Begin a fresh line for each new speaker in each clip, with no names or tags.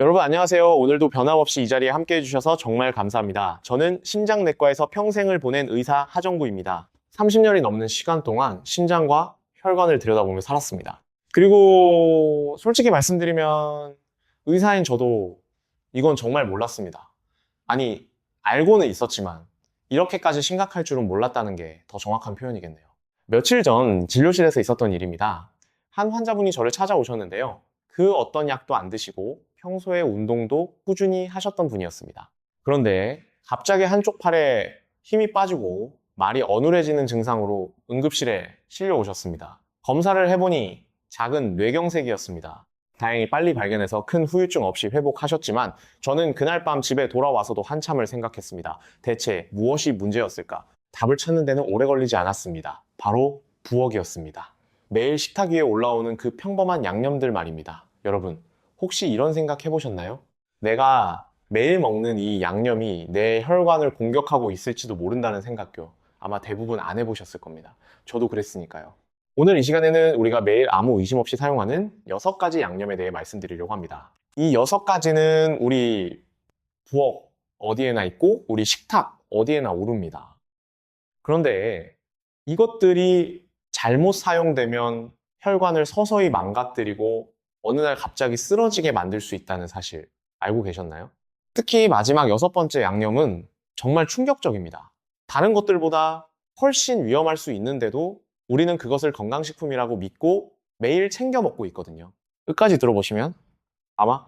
여러분 안녕하세요. 오늘도 변함없이 이 자리에 함께 해주셔서 정말 감사합니다. 저는 심장내과에서 평생을 보낸 의사 하정구입니다. 30년이 넘는 시간 동안 심장과 혈관을 들여다보며 살았습니다. 그리고 솔직히 말씀드리면 의사인 저도 이건 정말 몰랐습니다. 아니, 알고는 있었지만 이렇게까지 심각할 줄은 몰랐다는 게 더 정확한 표현이겠네요. 며칠 전 진료실에서 있었던 일입니다. 한 환자분이 저를 찾아오셨는데요. 그 어떤 약도 안 드시고 평소에 운동도 꾸준히 하셨던 분이었습니다. 그런데 갑자기 한쪽 팔에 힘이 빠지고 말이 어눌해지는 증상으로 응급실에 실려 오셨습니다. 검사를 해보니 작은 뇌경색이었습니다. 다행히 빨리 발견해서 큰 후유증 없이 회복하셨지만 저는 그날 밤 집에 돌아와서도 한참을 생각했습니다. 대체 무엇이 문제였을까? 답을 찾는 데는 오래 걸리지 않았습니다. 바로 부엌이었습니다. 매일 식탁 위에 올라오는 그 평범한 양념들 말입니다. 여러분, 혹시 이런 생각 해보셨나요? 내가 매일 먹는 이 양념이 내 혈관을 공격하고 있을지도 모른다는 생각요. 아마 대부분 안 해보셨을 겁니다. 저도 그랬으니까요. 오늘 이 시간에는 우리가 매일 아무 의심 없이 사용하는 6가지 양념에 대해 말씀드리려고 합니다. 이 6가지는 우리 부엌 어디에나 있고 우리 식탁 어디에나 오릅니다. 그런데 이것들이 잘못 사용되면 혈관을 서서히 망가뜨리고 어느 날 갑자기 쓰러지게 만들 수 있다는 사실 알고 계셨나요? 특히 마지막 6번째 양념은 정말 충격적입니다. 다른 것들보다 훨씬 위험할 수 있는데도 우리는 그것을 건강식품이라고 믿고 매일 챙겨 먹고 있거든요. 끝까지 들어보시면 아마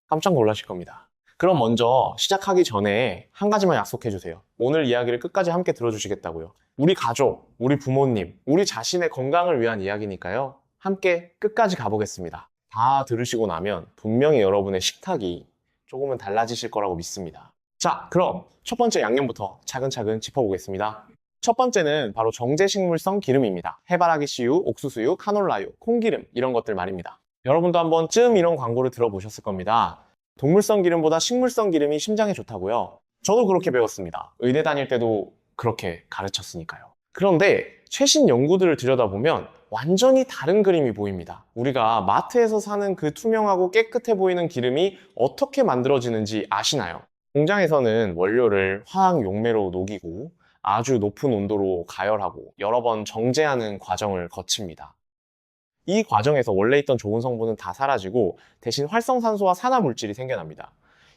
깜짝 놀라실 겁니다. 그럼 먼저 시작하기 전에 한 가지만 약속해 주세요. 오늘 이야기를 끝까지 함께 들어주시겠다고요. 우리 가족, 우리 부모님, 우리 자신의 건강을 위한 이야기니까요. 함께 끝까지 가보겠습니다. 다 들으시고 나면 분명히 여러분의 식탁이 조금은 달라지실 거라고 믿습니다. 자, 그럼 첫 번째 양념부터 차근차근 짚어보겠습니다. 첫 번째는 바로 정제식물성 기름입니다. 해바라기 씨유, 옥수수유, 카놀라유, 콩기름 이런 것들 말입니다. 여러분도 한 번쯤 이런 광고를 들어보셨을 겁니다. 동물성 기름보다 식물성 기름이 심장에 좋다고요? 저도 그렇게 배웠습니다. 의대 다닐 때도 그렇게 가르쳤으니까요. 그런데 최신 연구들을 들여다보면 완전히 다른 그림이 보입니다. 우리가 마트에서 사는 그 투명하고 깨끗해 보이는 기름이 어떻게 만들어지는지 아시나요? 공장에서는 원료를 화학 용매로 녹이고 아주 높은 온도로 가열하고 여러 번 정제하는 과정을 거칩니다. 이 과정에서 원래 있던 좋은 성분은 다 사라지고 대신 활성산소와 산화물질이 생겨납니다.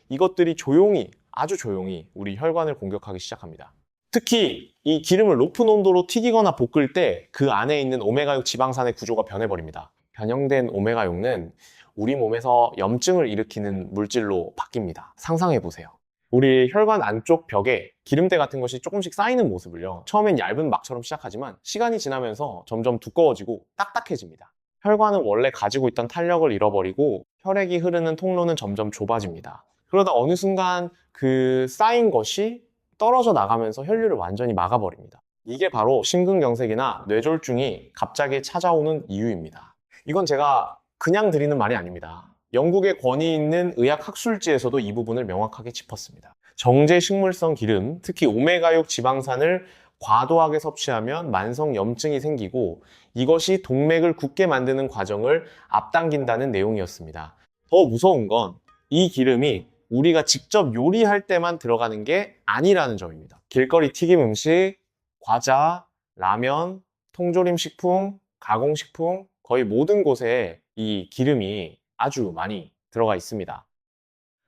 이것들이 조용히, 아주 조용히 우리 혈관을 공격하기 시작합니다. 특히 이 기름을 높은 온도로 튀기거나 볶을 때 그 안에 있는 오메가6 지방산의 구조가 변해버립니다. 변형된 오메가6는 우리 몸에서 염증을 일으키는 물질로 바뀝니다. 상상해보세요. 우리 혈관 안쪽 벽에 기름때 같은 것이 조금씩 쌓이는 모습을요. 처음엔 얇은 막처럼 시작하지만 시간이 지나면서 점점 두꺼워지고 딱딱해집니다. 혈관은 원래 가지고 있던 탄력을 잃어버리고 혈액이 흐르는 통로는 점점 좁아집니다. 그러다 어느 순간 그 쌓인 것이 떨어져 나가면서 혈류를 완전히 막아버립니다. 이게 바로 심근경색이나 뇌졸중이 갑자기 찾아오는 이유입니다. 이건 제가 그냥 드리는 말이 아닙니다. 영국의 권위 있는 의학 학술지에서도 이 부분을 명확하게 짚었습니다. 정제 식물성 기름, 특히 오메가6 지방산을 과도하게 섭취하면 만성 염증이 생기고 이것이 동맥을 굳게 만드는 과정을 앞당긴다는 내용이었습니다. 더 무서운 건 이 기름이 우리가 직접 요리할 때만 들어가는 게 아니라는 점입니다. 길거리 튀김 음식, 과자, 라면, 통조림 식품, 가공식품 거의 모든 곳에 이 기름이 아주 많이 들어가 있습니다.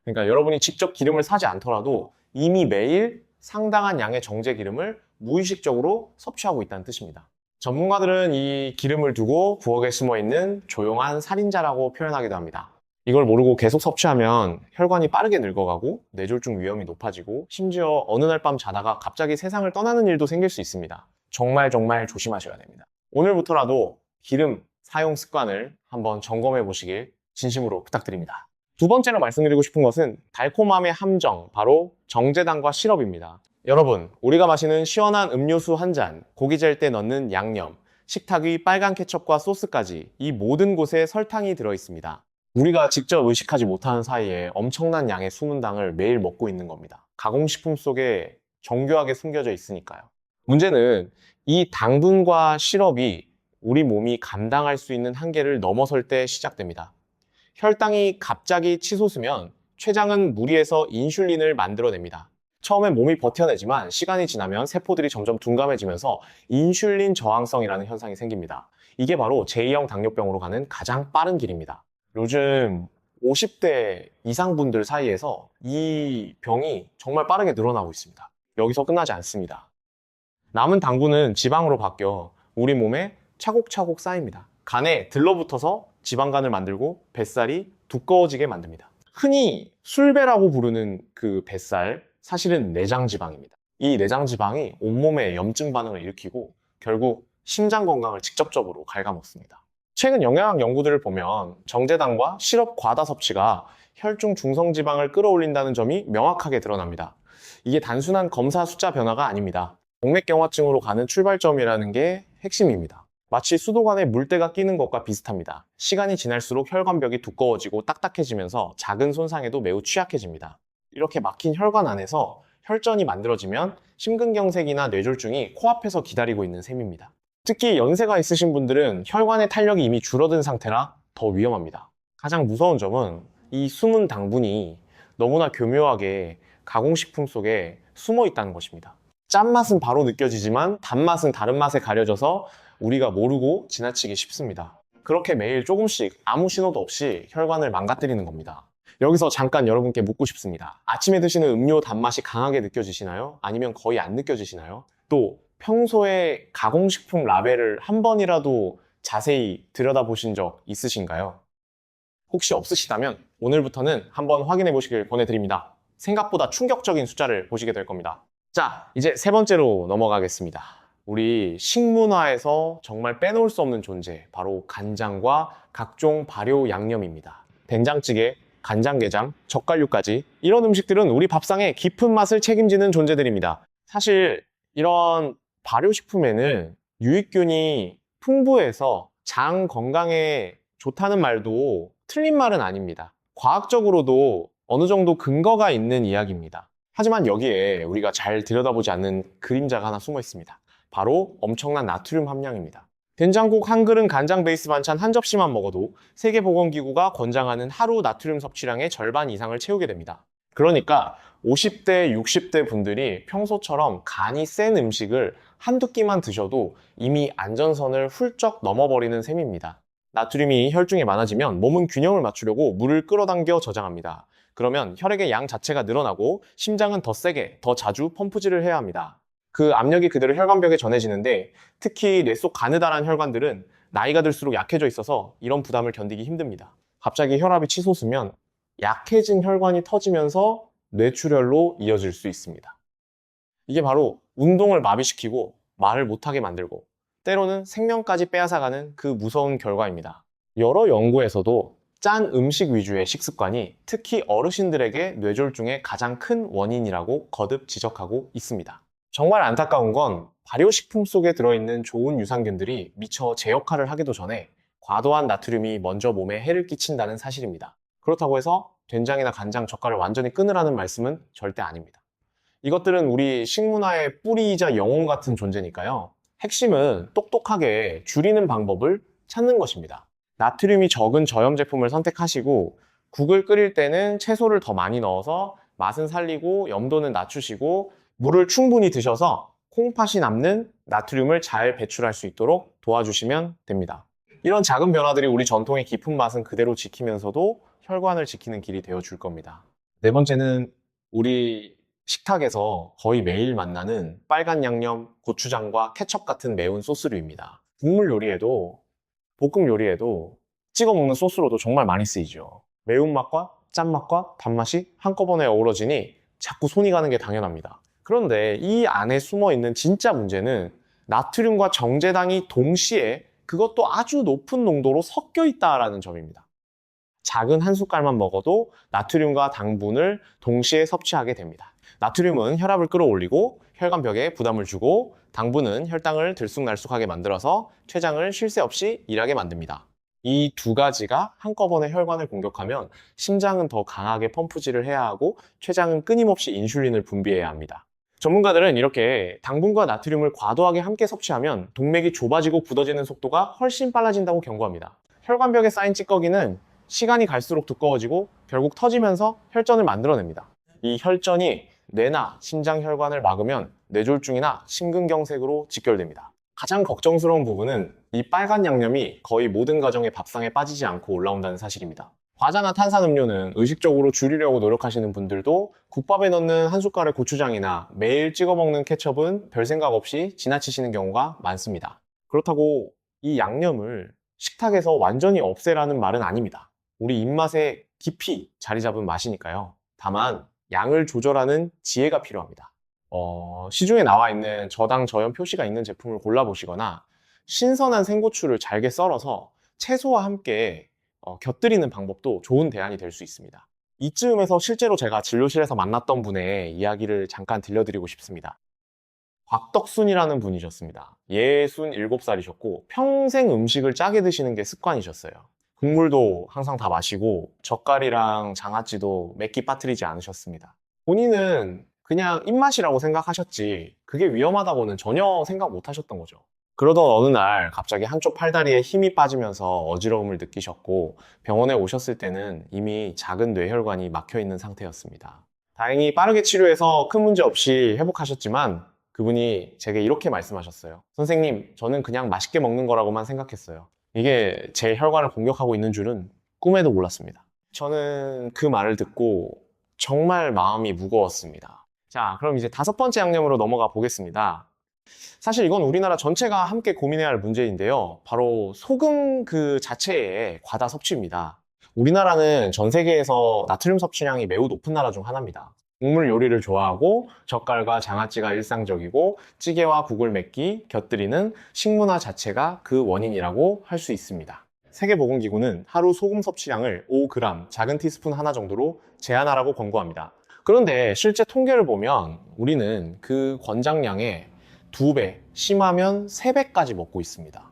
그러니까 여러분이 직접 기름을 사지 않더라도 이미 매일 상당한 양의 정제 기름을 무의식적으로 섭취하고 있다는 뜻입니다. 전문가들은 이 기름을 두고 부엌에 숨어 있는 조용한 살인자라고 표현하기도 합니다. 이걸 모르고 계속 섭취하면 혈관이 빠르게 늙어가고 뇌졸중 위험이 높아지고 심지어 어느 날 밤 자다가 갑자기 세상을 떠나는 일도 생길 수 있습니다. 정말 조심하셔야 됩니다. 오늘부터라도 기름 사용 습관을 한번 점검해 보시길 진심으로 부탁드립니다. 두 번째로 말씀드리고 싶은 것은 달콤함의 함정, 바로 정제당과 시럽입니다. 여러분, 우리가 마시는 시원한 음료수 한 잔, 고기 젤 때 넣는 양념, 식탁 위 빨간 케첩과 소스까지 이 모든 곳에 설탕이 들어있습니다. 우리가 직접 의식하지 못하는 사이에 엄청난 양의 숨은 당을 매일 먹고 있는 겁니다. 가공식품 속에 정교하게 숨겨져 있으니까요. 문제는 이 당분과 시럽이 우리 몸이 감당할 수 있는 한계를 넘어설 때 시작됩니다. 혈당이 갑자기 치솟으면 췌장은 무리해서 인슐린을 만들어냅니다. 처음엔 몸이 버텨내지만 시간이 지나면 세포들이 점점 둔감해지면서 인슐린 저항성이라는 현상이 생깁니다. 이게 바로 제2형 당뇨병으로 가는 가장 빠른 길입니다. 요즘 50대 이상 분들 사이에서 이 병이 정말 빠르게 늘어나고 있습니다. 여기서 끝나지 않습니다. 남은 당분은 지방으로 바뀌어 우리 몸에 차곡차곡 쌓입니다. 간에 들러붙어서 지방간을 만들고 뱃살이 두꺼워지게 만듭니다. 흔히 술배라고 부르는 그 뱃살, 사실은 내장지방입니다. 이 내장지방이 온몸에 염증 반응을 일으키고 결국 심장 건강을 직접적으로 갉아먹습니다. 최근 영양학 연구들을 보면 정제당과 시럽 과다 섭취가 혈중 중성지방을 끌어올린다는 점이 명확하게 드러납니다. 이게 단순한 검사 숫자 변화가 아닙니다. 동맥경화증으로 가는 출발점이라는 게 핵심입니다. 마치 수도관에 물때가 끼는 것과 비슷합니다. 시간이 지날수록 혈관벽이 두꺼워지고 딱딱해지면서 작은 손상에도 매우 취약해집니다. 이렇게 막힌 혈관 안에서 혈전이 만들어지면 심근경색이나 뇌졸중이 코앞에서 기다리고 있는 셈입니다. 특히 연세가 있으신 분들은 혈관의 탄력이 이미 줄어든 상태라 더 위험합니다. 가장 무서운 점은 이 숨은 당분이 너무나 교묘하게 가공식품 속에 숨어 있다는 것입니다. 짠맛은 바로 느껴지지만 단맛은 다른 맛에 가려져서 우리가 모르고 지나치기 쉽습니다. 그렇게 매일 조금씩 아무 신호도 없이 혈관을 망가뜨리는 겁니다. 여기서 잠깐 여러분께 묻고 싶습니다. 아침에 드시는 음료 단맛이 강하게 느껴지시나요? 아니면 거의 안 느껴지시나요? 또 평소에 가공식품 라벨을 한 번이라도 자세히 들여다보신 적 있으신가요? 혹시 없으시다면 오늘부터는 한번 확인해 보시길 권해드립니다. 생각보다 충격적인 숫자를 보시게 될 겁니다. 자, 이제 세 번째로 넘어가겠습니다. 우리 식문화에서 정말 빼놓을 수 없는 존재, 바로 간장과 각종 발효 양념입니다. 된장찌개, 간장게장, 젓갈류까지 이런 음식들은 우리 밥상의 깊은 맛을 책임지는 존재들입니다. 사실 이런 발효식품에는 유익균이 풍부해서 장 건강에 좋다는 말도 틀린 말은 아닙니다. 과학적으로도 어느 정도 근거가 있는 이야기입니다. 하지만 여기에 우리가 잘 들여다보지 않는 그림자가 하나 숨어 있습니다. 바로 엄청난 나트륨 함량입니다. 된장국 한 그릇 간장 베이스 반찬 한 접시만 먹어도 세계보건기구가 권장하는 하루 나트륨 섭취량의 절반 이상을 채우게 됩니다. 그러니까 50대, 60대 분들이 평소처럼 간이 센 음식을 한두 끼만 드셔도 이미 안전선을 훌쩍 넘어버리는 셈입니다. 나트륨이 혈중에 많아지면 몸은 균형을 맞추려고 물을 끌어당겨 저장합니다. 그러면 혈액의 양 자체가 늘어나고 심장은 더 세게, 더 자주 펌프질을 해야 합니다. 그 압력이 그대로 혈관벽에 전해지는데 특히 뇌 속 가느다란 혈관들은 나이가 들수록 약해져 있어서 이런 부담을 견디기 힘듭니다. 갑자기 혈압이 치솟으면 약해진 혈관이 터지면서 뇌출혈로 이어질 수 있습니다. 이게 바로 운동을 마비시키고 말을 못하게 만들고 때로는 생명까지 빼앗아가는 그 무서운 결과입니다. 여러 연구에서도 짠 음식 위주의 식습관이 특히 어르신들에게 뇌졸중의 가장 큰 원인이라고 거듭 지적하고 있습니다. 정말 안타까운 건 발효식품 속에 들어있는 좋은 유산균들이 미처 제 역할을 하기도 전에 과도한 나트륨이 먼저 몸에 해를 끼친다는 사실입니다. 그렇다고 해서 된장이나 간장, 젓갈을 완전히 끊으라는 말씀은 절대 아닙니다. 이것들은 우리 식문화의 뿌리이자 영혼 같은 존재니까요. 핵심은 똑똑하게 줄이는 방법을 찾는 것입니다. 나트륨이 적은 저염 제품을 선택하시고 국을 끓일 때는 채소를 더 많이 넣어서 맛은 살리고 염도는 낮추시고 물을 충분히 드셔서 콩팥이 남는 나트륨을 잘 배출할 수 있도록 도와주시면 됩니다. 이런 작은 변화들이 우리 전통의 깊은 맛은 그대로 지키면서도 혈관을 지키는 길이 되어줄 겁니다. 네 번째는 우리 식탁에서 거의 매일 만나는 빨간 양념, 고추장과 케첩 같은 매운 소스류입니다. 국물 요리에도, 볶음 요리에도 찍어 먹는 소스로도 정말 많이 쓰이죠. 매운맛과 짠맛과 단맛이 한꺼번에 어우러지니 자꾸 손이 가는 게 당연합니다. 그런데 이 안에 숨어 있는 진짜 문제는 나트륨과 정제당이 동시에 그것도 아주 높은 농도로 섞여 있다는 점입니다. 작은 한 숟갈만 먹어도 나트륨과 당분을 동시에 섭취하게 됩니다. 나트륨은 혈압을 끌어올리고 혈관벽에 부담을 주고 당분은 혈당을 들쑥날쑥하게 만들어서 췌장을 쉴 새 없이 일하게 만듭니다. 이 두 가지가 한꺼번에 혈관을 공격하면 심장은 더 강하게 펌프질을 해야 하고 췌장은 끊임없이 인슐린을 분비해야 합니다. 전문가들은 이렇게 당분과 나트륨을 과도하게 함께 섭취하면 동맥이 좁아지고 굳어지는 속도가 훨씬 빨라진다고 경고합니다. 혈관벽에 쌓인 찌꺼기는 시간이 갈수록 두꺼워지고 결국 터지면서 혈전을 만들어냅니다. 이 혈전이 뇌나 심장 혈관을 막으면 뇌졸중이나 심근경색으로 직결됩니다. 가장 걱정스러운 부분은 이 빨간 양념이 거의 모든 가정의 밥상에 빠지지 않고 올라온다는 사실입니다. 과자나 탄산음료는 의식적으로 줄이려고 노력하시는 분들도 국밥에 넣는 한 숟갈의 고추장이나 매일 찍어 먹는 케첩은 별 생각 없이 지나치시는 경우가 많습니다. 그렇다고 이 양념을 식탁에서 완전히 없애라는 말은 아닙니다. 우리 입맛에 깊이 자리 잡은 맛이니까요. 다만 양을 조절하는 지혜가 필요합니다. 시중에 나와 있는 저당 저염 표시가 있는 제품을 골라보시거나 신선한 생고추를 잘게 썰어서 채소와 함께 곁들이는 방법도 좋은 대안이 될 수 있습니다. 이쯤에서 실제로 제가 진료실에서 만났던 분의 이야기를 잠깐 들려드리고 싶습니다. 곽덕순이라는 분이셨습니다. 67살이셨고 평생 음식을 짜게 드시는 게 습관이셨어요. 국물도 항상 다 마시고 젓갈이랑 장아찌도 몇 끼 빠뜨리지 않으셨습니다. 본인은 그냥 입맛이라고 생각하셨지 그게 위험하다고는 전혀 생각 못 하셨던 거죠. 그러던 어느 날 갑자기 한쪽 팔다리에 힘이 빠지면서 어지러움을 느끼셨고 병원에 오셨을 때는 이미 작은 뇌혈관이 막혀 있는 상태였습니다. 다행히 빠르게 치료해서 큰 문제 없이 회복하셨지만 그분이 제게 이렇게 말씀하셨어요. 선생님, 저는 그냥 맛있게 먹는 거라고만 생각했어요. 이게 제 혈관을 공격하고 있는 줄은 꿈에도 몰랐습니다. 저는 그 말을 듣고 정말 마음이 무거웠습니다. 자, 그럼 이제 5번째 양념으로 넘어가 보겠습니다. 사실 이건 우리나라 전체가 함께 고민해야 할 문제인데요. 바로 소금 그 자체의 과다 섭취입니다. 우리나라는 전 세계에서 나트륨 섭취량이 매우 높은 나라 중 하나입니다. 국물 요리를 좋아하고 젓갈과 장아찌가 일상적이고 찌개와 국을 맺기, 곁들이는 식문화 자체가 그 원인이라고 할 수 있습니다. 세계보건기구는 하루 소금 섭취량을 5g, 작은 티스푼 하나 정도로 제한하라고 권고합니다. 그런데 실제 통계를 보면 우리는 그 권장량의 2배, 심하면 3배까지 먹고 있습니다.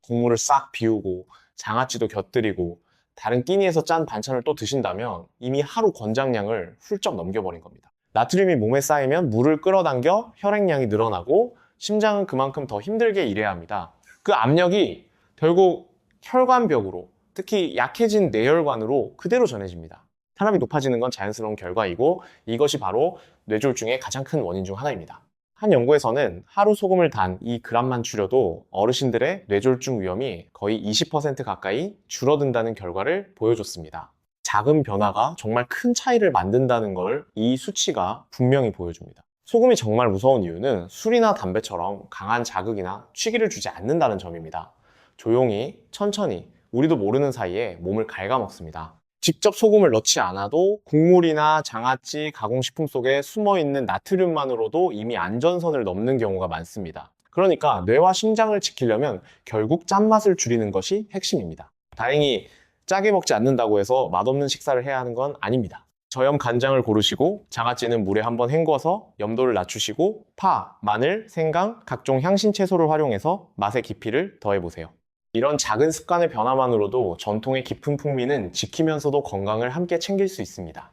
국물을 싹 비우고 장아찌도 곁들이고 다른 끼니에서 짠 반찬을 또 드신다면 이미 하루 권장량을 훌쩍 넘겨버린 겁니다. 나트륨이 몸에 쌓이면 물을 끌어당겨 혈액량이 늘어나고 심장은 그만큼 더 힘들게 일해야 합니다. 그 압력이 결국 혈관벽으로, 특히 약해진 뇌혈관으로 그대로 전해집니다. 혈압이 높아지는 건 자연스러운 결과이고 이것이 바로 뇌졸중의 가장 큰 원인 중 하나입니다. 한 연구에서는 하루 소금을 단 2g만 줄여도 어르신들의 뇌졸중 위험이 거의 20% 가까이 줄어든다는 결과를 보여줬습니다. 작은 변화가 정말 큰 차이를 만든다는 걸 이 수치가 분명히 보여줍니다. 소금이 정말 무서운 이유는 술이나 담배처럼 강한 자극이나 취기를 주지 않는다는 점입니다. 조용히, 천천히, 우리도 모르는 사이에 몸을 갉아먹습니다. 직접 소금을 넣지 않아도 국물이나 장아찌, 가공식품 속에 숨어있는 나트륨만으로도 이미 안전선을 넘는 경우가 많습니다. 그러니까 뇌와 심장을 지키려면 결국 짠맛을 줄이는 것이 핵심입니다. 다행히 짜게 먹지 않는다고 해서 맛없는 식사를 해야 하는 건 아닙니다. 저염 간장을 고르시고 장아찌는 물에 한번 헹궈서 염도를 낮추시고 파, 마늘, 생강, 각종 향신 채소를 활용해서 맛의 깊이를 더해보세요. 이런 작은 습관의 변화만으로도 전통의 깊은 풍미는 지키면서도 건강을 함께 챙길 수 있습니다.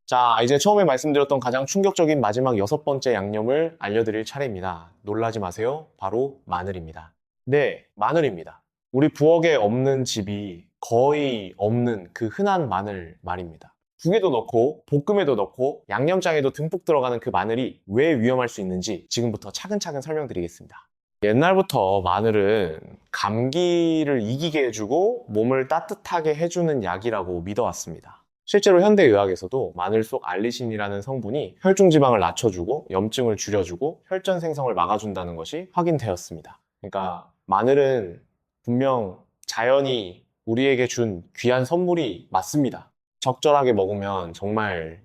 자, 이제 처음에 말씀드렸던 가장 충격적인 마지막 6번째 양념을 알려드릴 차례입니다. 놀라지 마세요. 바로 마늘입니다. 네, 마늘입니다. 우리 부엌에 없는 집이 거의 없는 그 흔한 마늘 말입니다. 국에도 넣고 볶음에도 넣고 양념장에도 듬뿍 들어가는 그 마늘이 왜 위험할 수 있는지 지금부터 차근차근 설명드리겠습니다. 옛날부터 마늘은 감기를 이기게 해주고 몸을 따뜻하게 해주는 약이라고 믿어왔습니다. 실제로 현대의학에서도 마늘 속 알리신이라는 성분이 혈중지방을 낮춰주고 염증을 줄여주고 혈전 생성을 막아준다는 것이 확인되었습니다. 그러니까 마늘은 분명 자연이 우리에게 준 귀한 선물이 맞습니다. 적절하게 먹으면 정말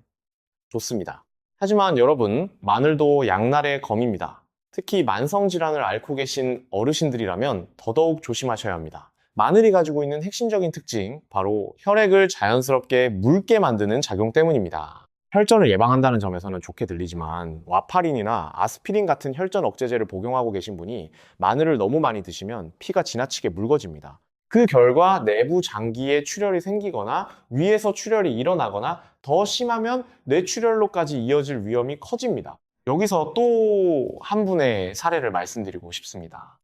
좋습니다. 하지만 여러분, 마늘도 양날의 검입니다. 특히 만성질환을 앓고 계신 어르신들이라면 더더욱 조심하셔야 합니다. 마늘이 가지고 있는 핵심적인 특징, 바로 혈액을 자연스럽게 묽게 만드는 작용 때문입니다. 혈전을 예방한다는 점에서는 좋게 들리지만 와파린이나 아스피린 같은 혈전 억제제를 복용하고 계신 분이 마늘을 너무 많이 드시면 피가 지나치게 묽어집니다. 그 결과 내부 장기에 출혈이 생기거나 위에서 출혈이 일어나거나 더 심하면 뇌출혈로까지 이어질 위험이 커집니다. 여기서 또 한 분의 사례를 말씀드리고 싶습니다.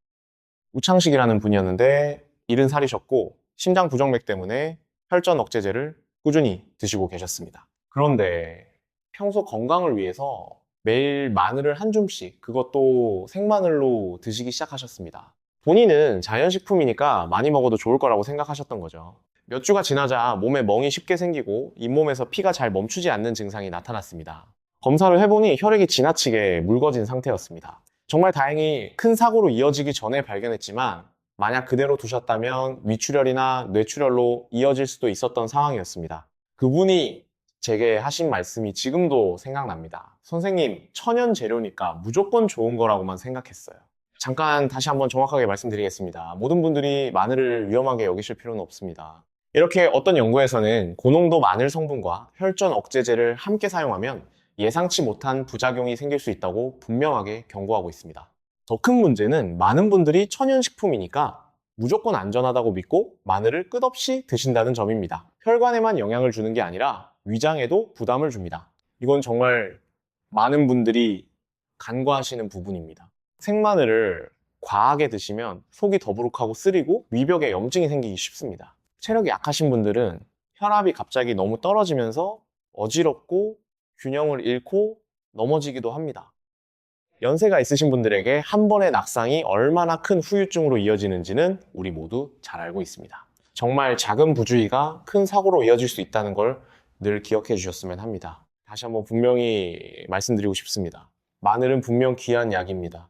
우창식이라는 분이었는데 70살이셨고 심장 부정맥 때문에 혈전 억제제를 꾸준히 드시고 계셨습니다. 그런데 평소 건강을 위해서 매일 마늘을 한 줌씩, 그것도 생마늘로 드시기 시작하셨습니다. 본인은 자연식품이니까 많이 먹어도 좋을 거라고 생각하셨던 거죠. 몇 주가 지나자 몸에 멍이 쉽게 생기고 잇몸에서 피가 잘 멈추지 않는 증상이 나타났습니다. 검사를 해보니 혈액이 지나치게 묽어진 상태였습니다. 정말 다행히 큰 사고로 이어지기 전에 발견했지만 만약 그대로 두셨다면 위출혈이나 뇌출혈로 이어질 수도 있었던 상황이었습니다. 그분이 제게 하신 말씀이 지금도 생각납니다. 선생님, 천연 재료니까 무조건 좋은 거라고만 생각했어요. 잠깐 다시 한번 정확하게 말씀드리겠습니다. 모든 분들이 마늘을 위험하게 여기실 필요는 없습니다. 이렇게 어떤 연구에서는 고농도 마늘 성분과 혈전 억제제를 함께 사용하면 예상치 못한 부작용이 생길 수 있다고 분명하게 경고하고 있습니다. 더 큰 문제는 많은 분들이 천연식품이니까 무조건 안전하다고 믿고 마늘을 끝없이 드신다는 점입니다. 혈관에만 영향을 주는 게 아니라 위장에도 부담을 줍니다. 이건 정말 많은 분들이 간과하시는 부분입니다. 생마늘을 과하게 드시면 속이 더부룩하고 쓰리고 위벽에 염증이 생기기 쉽습니다. 체력이 약하신 분들은 혈압이 갑자기 너무 떨어지면서 어지럽고 균형을 잃고 넘어지기도 합니다. 연세가 있으신 분들에게 한 번의 낙상이 얼마나 큰 후유증으로 이어지는지는 우리 모두 잘 알고 있습니다. 정말 작은 부주의가 큰 사고로 이어질 수 있다는 걸 늘 기억해 주셨으면 합니다. 다시 한번 분명히 말씀드리고 싶습니다. 마늘은 분명 귀한 약입니다.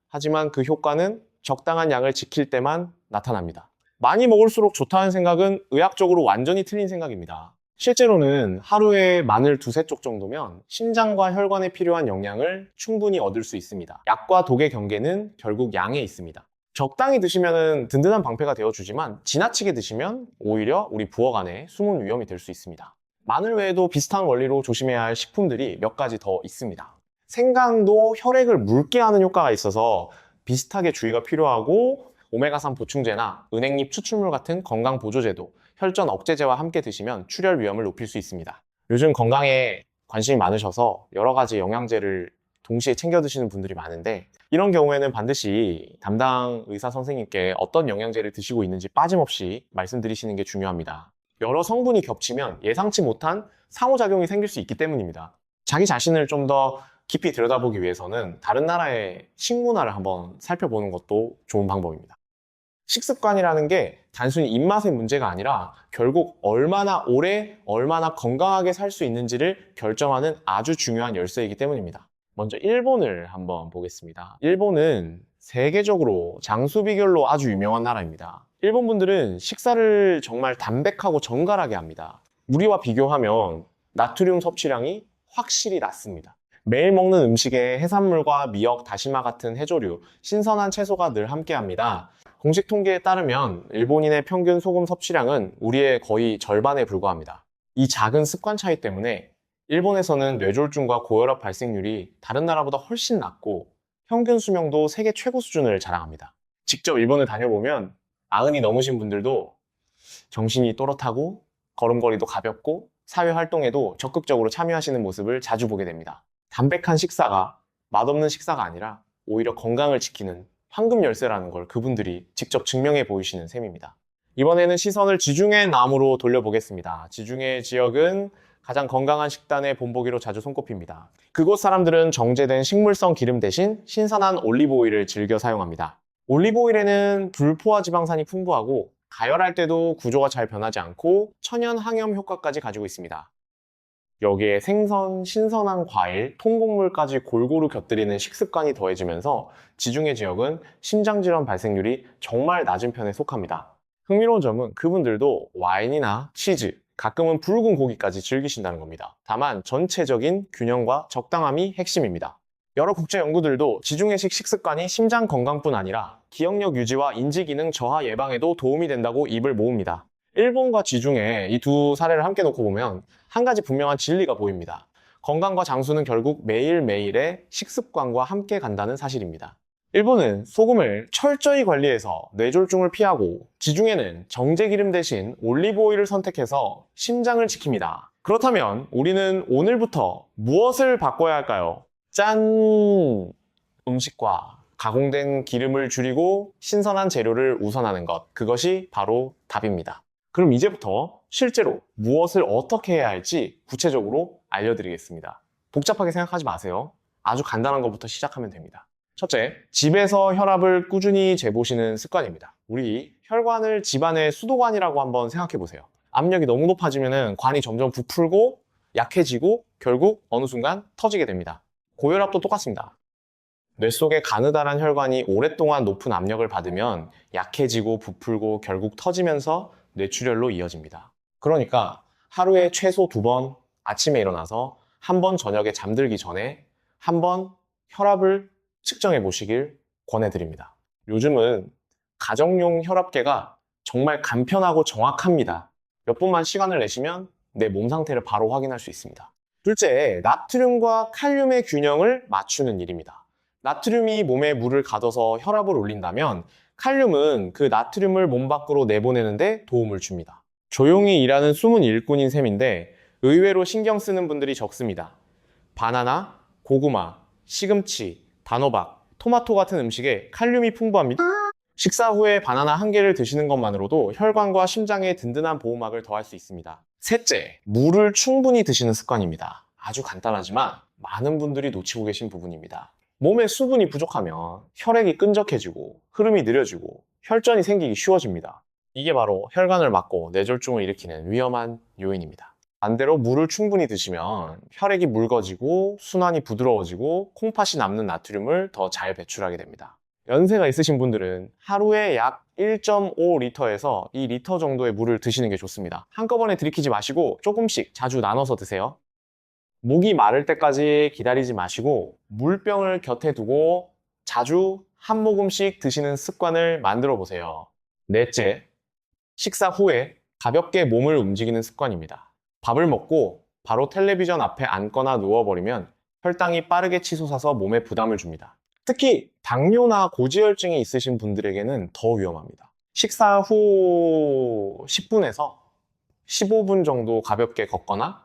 하지만 그 효과는 적당한 양을 지킬 때만 나타납니다. 많이 먹을수록 좋다는 생각은 의학적으로 완전히 틀린 생각입니다. 실제로는 하루에 마늘 두세 쪽 정도면 심장과 혈관에 필요한 영양을 충분히 얻을 수 있습니다. 약과 독의 경계는 결국 양에 있습니다. 적당히 드시면 든든한 방패가 되어주지만 지나치게 드시면 오히려 우리 부엌안에 숨은 위험이 될 수 있습니다. 마늘 외에도 비슷한 원리로 조심해야 할 식품들이 몇 가지 더 있습니다. 생강도 혈액을 묽게 하는 효과가 있어서 비슷하게 주의가 필요하고 오메가3 보충제나 은행잎 추출물 같은 건강 보조제도 혈전 억제제와 함께 드시면 출혈 위험을 높일 수 있습니다. 요즘 건강에 관심이 많으셔서 여러 가지 영양제를 동시에 챙겨 드시는 분들이 많은데 이런 경우에는 반드시 담당 의사 선생님께 어떤 영양제를 드시고 있는지 빠짐없이 말씀드리시는 게 중요합니다. 여러 성분이 겹치면 예상치 못한 상호작용이 생길 수 있기 때문입니다. 자기 자신을 좀 더 깊이 들여다보기 위해서는 다른 나라의 식문화를 한번 살펴보는 것도 좋은 방법입니다. 식습관이라는 게 단순히 입맛의 문제가 아니라 결국 얼마나 오래, 얼마나 건강하게 살 수 있는지를 결정하는 아주 중요한 열쇠이기 때문입니다. 먼저 일본을 한번 보겠습니다. 일본은 세계적으로 장수 비결로 아주 유명한 나라입니다. 일본 분들은 식사를 정말 담백하고 정갈하게 합니다. 우리와 비교하면 나트륨 섭취량이 확실히 낮습니다. 매일 먹는 음식에 해산물과 미역, 다시마 같은 해조류, 신선한 채소가 늘 함께합니다. 공식 통계에 따르면 일본인의 평균 소금 섭취량은 우리의 거의 절반에 불과합니다. 이 작은 습관 차이 때문에 일본에서는 뇌졸중과 고혈압 발생률이 다른 나라보다 훨씬 낮고 평균 수명도 세계 최고 수준을 자랑합니다. 직접 일본을 다녀보면 90이 넘으신 분들도 정신이 또렷하고 걸음걸이도 가볍고 사회활동에도 적극적으로 참여하시는 모습을 자주 보게 됩니다. 담백한 식사가 맛없는 식사가 아니라 오히려 건강을 지키는 황금 열쇠라는 걸 그분들이 직접 증명해 보이시는 셈입니다. 이번에는 시선을 지중해 남으로 돌려보겠습니다. 지중해 지역은 가장 건강한 식단의 본보기로 자주 손꼽힙니다. 그곳 사람들은 정제된 식물성 기름 대신 신선한 올리브 오일을 즐겨 사용합니다. 올리브 오일에는 불포화 지방산이 풍부하고 가열할 때도 구조가 잘 변하지 않고 천연 항염 효과까지 가지고 있습니다. 여기에 생선, 신선한 과일, 통곡물까지 골고루 곁들이는 식습관이 더해지면서 지중해 지역은 심장질환 발생률이 정말 낮은 편에 속합니다. 흥미로운 점은 그분들도 와인이나 치즈, 가끔은 붉은 고기까지 즐기신다는 겁니다. 다만 전체적인 균형과 적당함이 핵심입니다. 여러 국제 연구들도 지중해식 식습관이 심장 건강뿐 아니라 기억력 유지와 인지기능 저하 예방에도 도움이 된다고 입을 모읍니다. 일본과 지중해 이 두 사례를 함께 놓고 보면 한 가지 분명한 진리가 보입니다. 건강과 장수는 결국 매일매일의 식습관과 함께 간다는 사실입니다. 일본은 소금을 철저히 관리해서 뇌졸중을 피하고 지중해는 정제기름 대신 올리브오일을 선택해서 심장을 지킵니다. 그렇다면 우리는 오늘부터 무엇을 바꿔야 할까요? 짠! 음식과 가공된 기름을 줄이고 신선한 재료를 우선하는 것. 그것이 바로 답입니다. 그럼 이제부터 실제로 무엇을 어떻게 해야 할지 구체적으로 알려드리겠습니다. 복잡하게 생각하지 마세요. 아주 간단한 것부터 시작하면 됩니다. 첫째, 집에서 혈압을 꾸준히 재보시는 습관입니다. 우리 혈관을 집안의 수도관이라고 한번 생각해 보세요. 압력이 너무 높아지면 관이 점점 부풀고 약해지고 결국 어느 순간 터지게 됩니다. 고혈압도 똑같습니다. 뇌 속의 가느다란 혈관이 오랫동안 높은 압력을 받으면 약해지고 부풀고 결국 터지면서 뇌출혈로 이어집니다. 그러니까 하루에 최소 2번 아침에 일어나서 1번 저녁에 잠들기 전에 1번 혈압을 측정해 보시길 권해드립니다. 요즘은 가정용 혈압계가 정말 간편하고 정확합니다. 몇 분만 시간을 내시면 내 몸 상태를 바로 확인할 수 있습니다. 둘째, 나트륨과 칼륨의 균형을 맞추는 일입니다. 나트륨이 몸에 물을 가둬서 혈압을 올린다면 칼륨은 그 나트륨을 몸 밖으로 내보내는데 도움을 줍니다. 조용히 일하는 숨은 일꾼인 셈인데 의외로 신경 쓰는 분들이 적습니다. 바나나, 고구마, 시금치, 단호박, 토마토 같은 음식에 칼륨이 풍부합니다. 식사 후에 바나나 1개를 드시는 것만으로도 혈관과 심장에 든든한 보호막을 더할 수 있습니다. 셋째, 물을 충분히 드시는 습관입니다. 아주 간단하지만 많은 분들이 놓치고 계신 부분입니다. 몸에 수분이 부족하면 혈액이 끈적해지고 흐름이 느려지고 혈전이 생기기 쉬워집니다. 이게 바로 혈관을 막고 뇌졸중을 일으키는 위험한 요인입니다. 반대로 물을 충분히 드시면 혈액이 묽어지고 순환이 부드러워지고 콩팥이 남는 나트륨을 더 잘 배출하게 됩니다. 연세가 있으신 분들은 하루에 약 1.5리터에서 2리터 정도의 물을 드시는 게 좋습니다. 한꺼번에 들이키지 마시고 조금씩 자주 나눠서 드세요. 목이 마를 때까지 기다리지 마시고 물병을 곁에 두고 자주 한 모금씩 드시는 습관을 만들어 보세요. 넷째, 식사 후에 가볍게 몸을 움직이는 습관입니다. 밥을 먹고 바로 텔레비전 앞에 앉거나 누워버리면 혈당이 빠르게 치솟아서 몸에 부담을 줍니다. 특히 당뇨나 고지혈증이 있으신 분들에게는 더 위험합니다. 식사 후 10분에서 15분 정도 가볍게 걷거나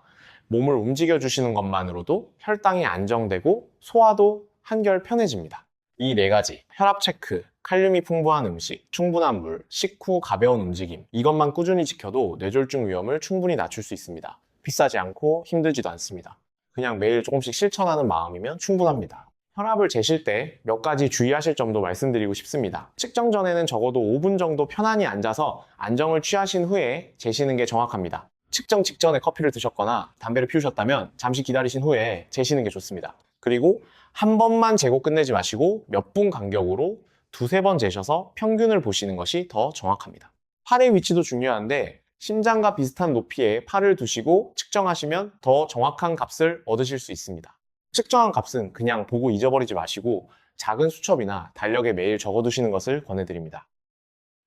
몸을 움직여 주시는 것만으로도 혈당이 안정되고 소화도 한결 편해집니다. 이 4가지, 혈압 체크, 칼륨이 풍부한 음식, 충분한 물, 식후 가벼운 움직임, 이것만 꾸준히 지켜도 뇌졸중 위험을 충분히 낮출 수 있습니다. 비싸지 않고 힘들지도 않습니다. 그냥 매일 조금씩 실천하는 마음이면 충분합니다. 혈압을 재실 때 몇 가지 주의하실 점도 말씀드리고 싶습니다. 측정 전에는 적어도 5분 정도 편안히 앉아서 안정을 취하신 후에 재시는 게 정확합니다. 측정 직전에 커피를 드셨거나 담배를 피우셨다면 잠시 기다리신 후에 재시는 게 좋습니다. 그리고 한 번만 재고 끝내지 마시고 몇 분 간격으로 2-3번 재셔서 평균을 보시는 것이 더 정확합니다. 팔의 위치도 중요한데 심장과 비슷한 높이에 팔을 두시고 측정하시면 더 정확한 값을 얻으실 수 있습니다. 측정한 값은 그냥 보고 잊어버리지 마시고 작은 수첩이나 달력에 매일 적어두시는 것을 권해드립니다.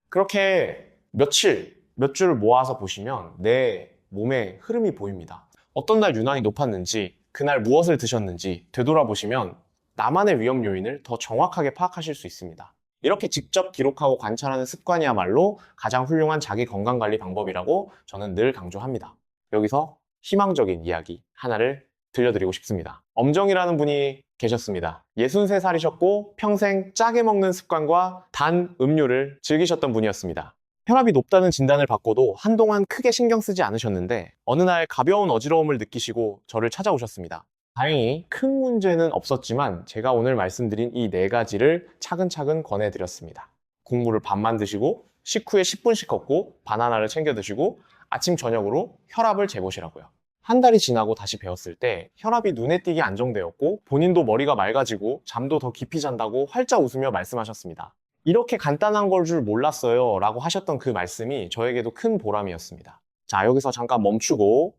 그렇게 몇 줄 모아서 보시면 내 몸의 흐름이 보입니다. 어떤 날 유난히 높았는지, 그날 무엇을 드셨는지 되돌아보시면 나만의 위험 요인을 더 정확하게 파악하실 수 있습니다. 이렇게 직접 기록하고 관찰하는 습관이야말로 가장 훌륭한 자기 건강관리 방법이라고 저는 늘 강조합니다. 여기서 희망적인 이야기 하나를 들려드리고 싶습니다. 엄정이라는 분이 계셨습니다. 63살이셨고 평생 짜게 먹는 습관과 단 음료를 즐기셨던 분이었습니다. 혈압이 높다는 진단을 받고도 한동안 크게 신경 쓰지 않으셨는데 어느 날 가벼운 어지러움을 느끼시고 저를 찾아오셨습니다. 다행히 큰 문제는 없었지만 제가 오늘 말씀드린 이 4가지를 차근차근 권해드렸습니다. 국물을 반만 드시고 식후에 10분씩 걷고 바나나를 챙겨 드시고 아침 저녁으로 혈압을 재보시라고요. 한 달이 지나고 다시 배웠을 때 혈압이 눈에 띄게 안정되었고 본인도 머리가 맑아지고 잠도 더 깊이 잔다고 활짝 웃으며 말씀하셨습니다. 이렇게 간단한 걸 줄 몰랐어요 라고 하셨던 그 말씀이 저에게도 큰 보람이었습니다. 자, 여기서 잠깐 멈추고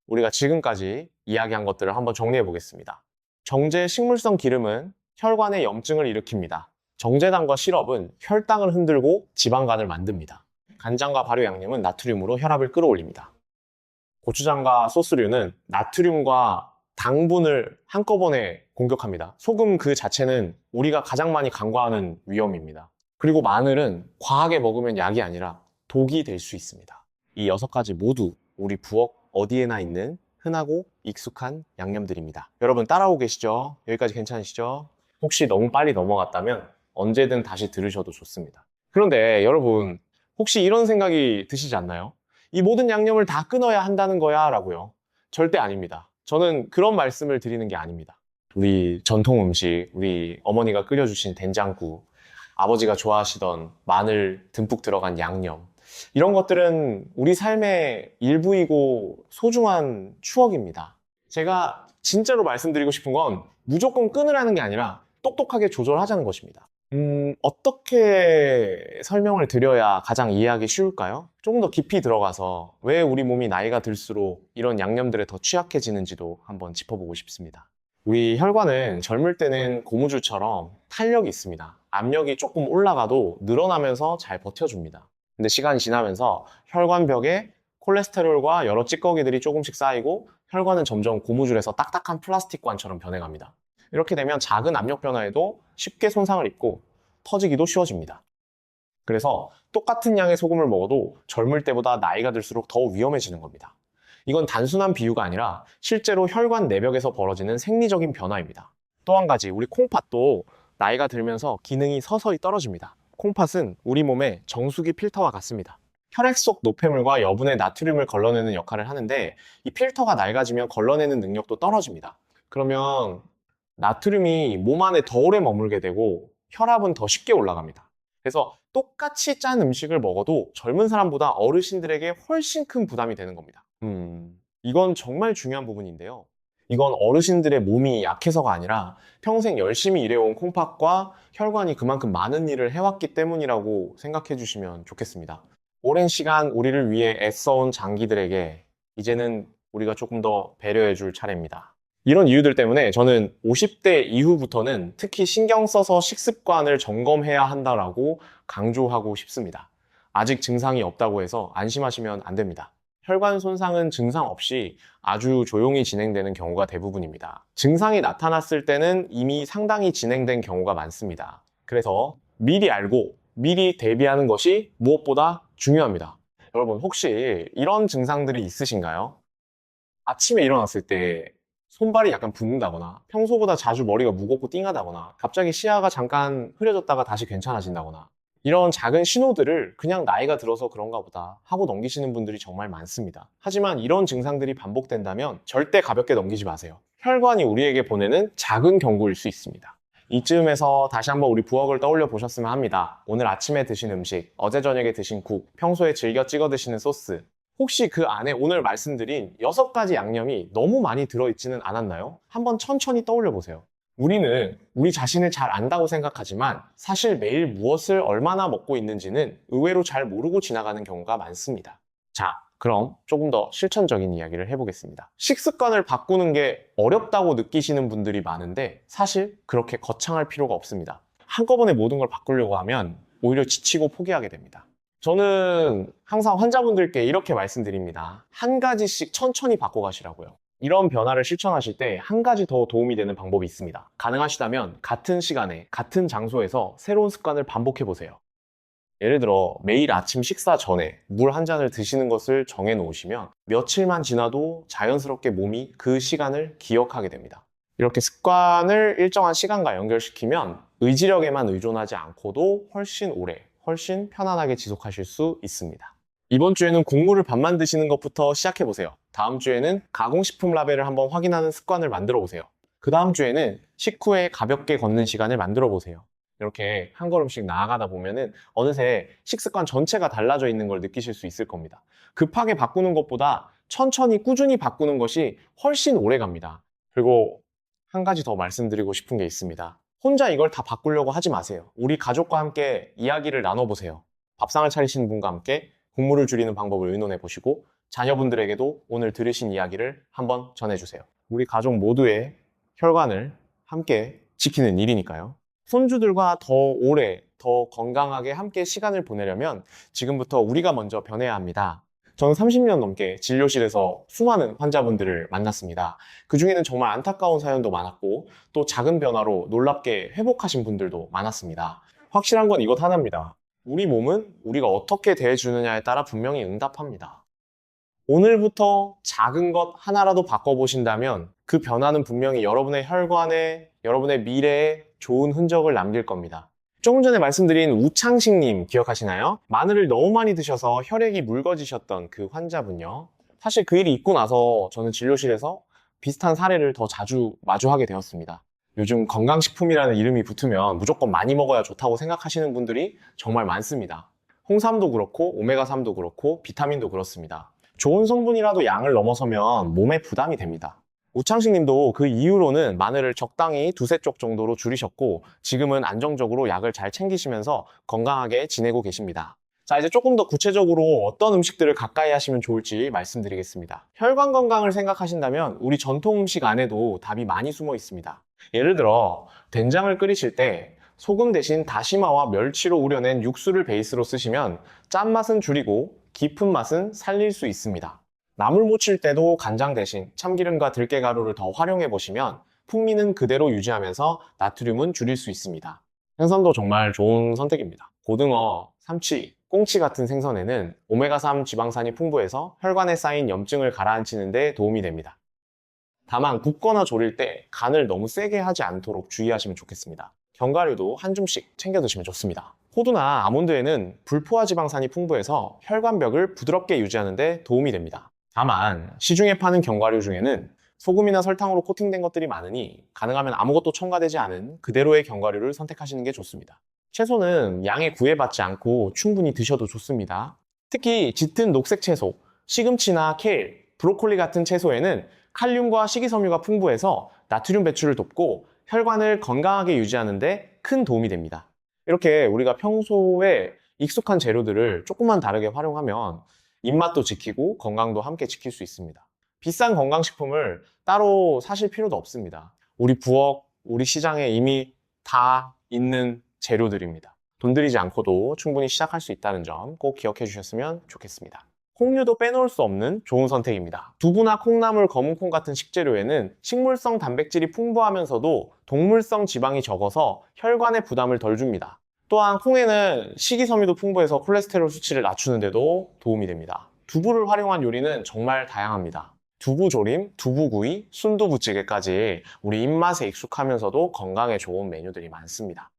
우리가 지금까지 이야기한 것들을 한번 정리해 보겠습니다. 정제 식물성 기름은 혈관에 염증을 일으킵니다. 정제당과 시럽은 혈당을 흔들고 지방간을 만듭니다. 간장과 발효 양념은 나트륨으로 혈압을 끌어올립니다. 고추장과 소스류는 나트륨과 당분을 한꺼번에 공격합니다. 소금 그 자체는 우리가 가장 많이 간과하는 위험입니다. 그리고 마늘은 과하게 먹으면 약이 아니라 독이 될 수 있습니다. 이 6가지 모두 우리 부엌 어디에나 있는 흔하고 익숙한 양념들입니다. 여러분 따라오고 계시죠? 여기까지 괜찮으시죠? 혹시 너무 빨리 넘어갔다면 언제든 다시 들으셔도 좋습니다. 그런데 여러분, 혹시 이런 생각이 드시지 않나요? 이 모든 양념을 다 끊어야 한다는 거야 라고요. 절대 아닙니다. 저는 그런 말씀을 드리는 게 아닙니다. 우리 전통 음식, 우리 어머니가 끓여주신 된장국, 아버지가 좋아하시던 마늘 듬뿍 들어간 양념, 이런 것들은 우리 삶의 일부이고 소중한 추억입니다. 제가 진짜로 말씀드리고 싶은 건 무조건 끊으라는 게 아니라 똑똑하게 조절하자는 것입니다. 어떻게 설명을 드려야 가장 이해하기 쉬울까요? 조금 더 깊이 들어가서 왜 우리 몸이 나이가 들수록 이런 양념들에 더 취약해지는지도 한번 짚어보고 싶습니다. 우리 혈관은 젊을 때는 고무줄처럼 탄력이 있습니다. 압력이 조금 올라가도 늘어나면서 잘 버텨줍니다. 근데 시간이 지나면서 혈관벽에 콜레스테롤과 여러 찌꺼기들이 조금씩 쌓이고 혈관은 점점 고무줄에서 딱딱한 플라스틱관처럼 변해갑니다. 이렇게 되면 작은 압력 변화에도 쉽게 손상을 입고 터지기도 쉬워집니다. 그래서 똑같은 양의 소금을 먹어도 젊을 때보다 나이가 들수록 더 위험해지는 겁니다. 이건 단순한 비유가 아니라 실제로 혈관 내벽에서 벌어지는 생리적인 변화입니다. 또 한 가지, 우리 콩팥도 나이가 들면서 기능이 서서히 떨어집니다. 콩팥은 우리 몸의 정수기 필터와 같습니다. 혈액 속 노폐물과 여분의 나트륨을 걸러내는 역할을 하는데 이 필터가 낡아지면 걸러내는 능력도 떨어집니다. 그러면 나트륨이 몸 안에 더 오래 머물게 되고 혈압은 더 쉽게 올라갑니다. 그래서 똑같이 짠 음식을 먹어도 젊은 사람보다 어르신들에게 훨씬 큰 부담이 되는 겁니다. 이건 정말 중요한 부분인데요. 이건 어르신들의 몸이 약해서가 아니라 평생 열심히 일해온 콩팥과 혈관이 그만큼 많은 일을 해왔기 때문이라고 생각해 주시면 좋겠습니다. 오랜 시간 우리를 위해 애써온 장기들에게 이제는 우리가 조금 더 배려해 줄 차례입니다. 이런 이유들 때문에 저는 50대 이후부터는 특히 신경 써서 식습관을 점검해야 한다라고 강조하고 싶습니다. 아직 증상이 없다고 해서 안심하시면 안 됩니다. 혈관 손상은 증상 없이 아주 조용히 진행되는 경우가 대부분입니다. 증상이 나타났을 때는 이미 상당히 진행된 경우가 많습니다. 그래서 미리 알고 미리 대비하는 것이 무엇보다 중요합니다. 여러분, 혹시 이런 증상들이 있으신가요? 아침에 일어났을 때 손발이 약간 붓는다거나 평소보다 자주 머리가 무겁고 띵하다거나 갑자기 시야가 잠깐 흐려졌다가 다시 괜찮아진다거나 이런 작은 신호들을 그냥 나이가 들어서 그런가 보다 하고 넘기시는 분들이 정말 많습니다. 하지만 이런 증상들이 반복된다면 절대 가볍게 넘기지 마세요. 혈관이 우리에게 보내는 작은 경고일 수 있습니다. 이쯤에서 다시 한번 우리 부엌을 떠올려 보셨으면 합니다. 오늘 아침에 드신 음식, 어제 저녁에 드신 국, 평소에 즐겨 찍어 드시는 소스, 혹시 그 안에 오늘 말씀드린 6가지 양념이 너무 많이 들어있지는 않았나요? 한번 천천히 떠올려 보세요. 우리는 우리 자신을 잘 안다고 생각하지만 사실 매일 무엇을 얼마나 먹고 있는지는 의외로 잘 모르고 지나가는 경우가 많습니다. 자, 그럼 조금 더 실천적인 이야기를 해보겠습니다. 식습관을 바꾸는 게 어렵다고 느끼시는 분들이 많은데 사실 그렇게 거창할 필요가 없습니다. 한꺼번에 모든 걸 바꾸려고 하면 오히려 지치고 포기하게 됩니다. 저는 항상 환자분들께 이렇게 말씀드립니다. 한 가지씩 천천히 바꿔가시라고요. 이런 변화를 실천하실 때 한 가지 더 도움이 되는 방법이 있습니다. 가능하시다면 같은 시간에 같은 장소에서 새로운 습관을 반복해 보세요. 예를 들어 매일 아침 식사 전에 물 한 잔을 드시는 것을 정해 놓으시면 며칠만 지나도 자연스럽게 몸이 그 시간을 기억하게 됩니다. 이렇게 습관을 일정한 시간과 연결시키면 의지력에만 의존하지 않고도 훨씬 오래, 훨씬 편안하게 지속하실 수 있습니다. 이번 주에는 곡물을 밥만 드시는 것부터 시작해보세요. 다음 주에는 가공식품 라벨을 한번 확인하는 습관을 만들어 보세요. 그 다음 주에는 식후에 가볍게 걷는 시간을 만들어 보세요. 이렇게 한 걸음씩 나아가다 보면은 어느새 식습관 전체가 달라져 있는 걸 느끼실 수 있을 겁니다. 급하게 바꾸는 것보다 천천히 꾸준히 바꾸는 것이 훨씬 오래 갑니다. 그리고 한 가지 더 말씀드리고 싶은 게 있습니다. 혼자 이걸 다 바꾸려고 하지 마세요. 우리 가족과 함께 이야기를 나눠보세요. 밥상을 차리시는 분과 함께 국물을 줄이는 방법을 의논해 보시고 자녀분들에게도 오늘 들으신 이야기를 한번 전해주세요. 우리 가족 모두의 혈관을 함께 지키는 일이니까요. 손주들과 더 오래, 더 건강하게 함께 시간을 보내려면 지금부터 우리가 먼저 변해야 합니다. 저는 30년 넘게 진료실에서 수많은 환자분들을 만났습니다. 그 중에는 정말 안타까운 사연도 많았고 또 작은 변화로 놀랍게 회복하신 분들도 많았습니다. 확실한 건 이것 하나입니다. 우리 몸은 우리가 어떻게 대해주느냐에 따라 분명히 응답합니다. 오늘부터 작은 것 하나라도 바꿔보신다면 그 변화는 분명히 여러분의 혈관에, 여러분의 미래에 좋은 흔적을 남길 겁니다. 조금 전에 말씀드린 우창식님 기억하시나요? 마늘을 너무 많이 드셔서 혈액이 묽어지셨던 그 환자분요. 사실 그 일이 있고 나서 저는 진료실에서 비슷한 사례를 더 자주 마주하게 되었습니다. 요즘 건강식품이라는 이름이 붙으면 무조건 많이 먹어야 좋다고 생각하시는 분들이 정말 많습니다. 홍삼도 그렇고 오메가3도 그렇고 비타민도 그렇습니다. 좋은 성분이라도 양을 넘어서면 몸에 부담이 됩니다. 우창식 님도 그 이후로는 마늘을 적당히 두세 쪽 정도로 줄이셨고 지금은 안정적으로 약을 잘 챙기시면서 건강하게 지내고 계십니다. 자, 이제 조금 더 구체적으로 어떤 음식들을 가까이 하시면 좋을지 말씀드리겠습니다. 혈관 건강을 생각하신다면 우리 전통 음식 안에도 답이 많이 숨어 있습니다. 예를 들어 된장을 끓이실 때 소금 대신 다시마와 멸치로 우려낸 육수를 베이스로 쓰시면 짠맛은 줄이고 깊은 맛은 살릴 수 있습니다. 나물 무칠 때도 간장 대신 참기름과 들깨가루를 더 활용해 보시면 풍미는 그대로 유지하면서 나트륨은 줄일 수 있습니다. 생선도 정말 좋은 선택입니다. 고등어, 삼치, 꽁치 같은 생선에는 오메가3 지방산이 풍부해서 혈관에 쌓인 염증을 가라앉히는 데 도움이 됩니다. 다만 굽거나 조릴 때 간을 너무 세게 하지 않도록 주의하시면 좋겠습니다. 견과류도 한 줌씩 챙겨 드시면 좋습니다. 호두나 아몬드에는 불포화 지방산이 풍부해서 혈관벽을 부드럽게 유지하는 데 도움이 됩니다. 다만 시중에 파는 견과류 중에는 소금이나 설탕으로 코팅된 것들이 많으니 가능하면 아무것도 첨가되지 않은 그대로의 견과류를 선택하시는 게 좋습니다. 채소는 양에 구애받지 않고 충분히 드셔도 좋습니다. 특히 짙은 녹색 채소, 시금치나 케일, 브로콜리 같은 채소에는 칼륨과 식이섬유가 풍부해서 나트륨 배출을 돕고 혈관을 건강하게 유지하는 데 큰 도움이 됩니다. 이렇게 우리가 평소에 익숙한 재료들을 조금만 다르게 활용하면 입맛도 지키고 건강도 함께 지킬 수 있습니다. 비싼 건강식품을 따로 사실 필요도 없습니다. 우리 부엌, 우리 시장에 이미 다 있는 재료들입니다. 돈 들이지 않고도 충분히 시작할 수 있다는 점 꼭 기억해 주셨으면 좋겠습니다. 콩류도 빼놓을 수 없는 좋은 선택입니다. 두부나 콩나물, 검은콩 같은 식재료에는 식물성 단백질이 풍부하면서도 동물성 지방이 적어서 혈관에 부담을 덜 줍니다. 또한 콩에는 식이섬유도 풍부해서 콜레스테롤 수치를 낮추는데도 도움이 됩니다. 두부를 활용한 요리는 정말 다양합니다. 두부조림, 두부구이, 순두부찌개까지 우리 입맛에 익숙하면서도 건강에 좋은 메뉴들이 많습니다.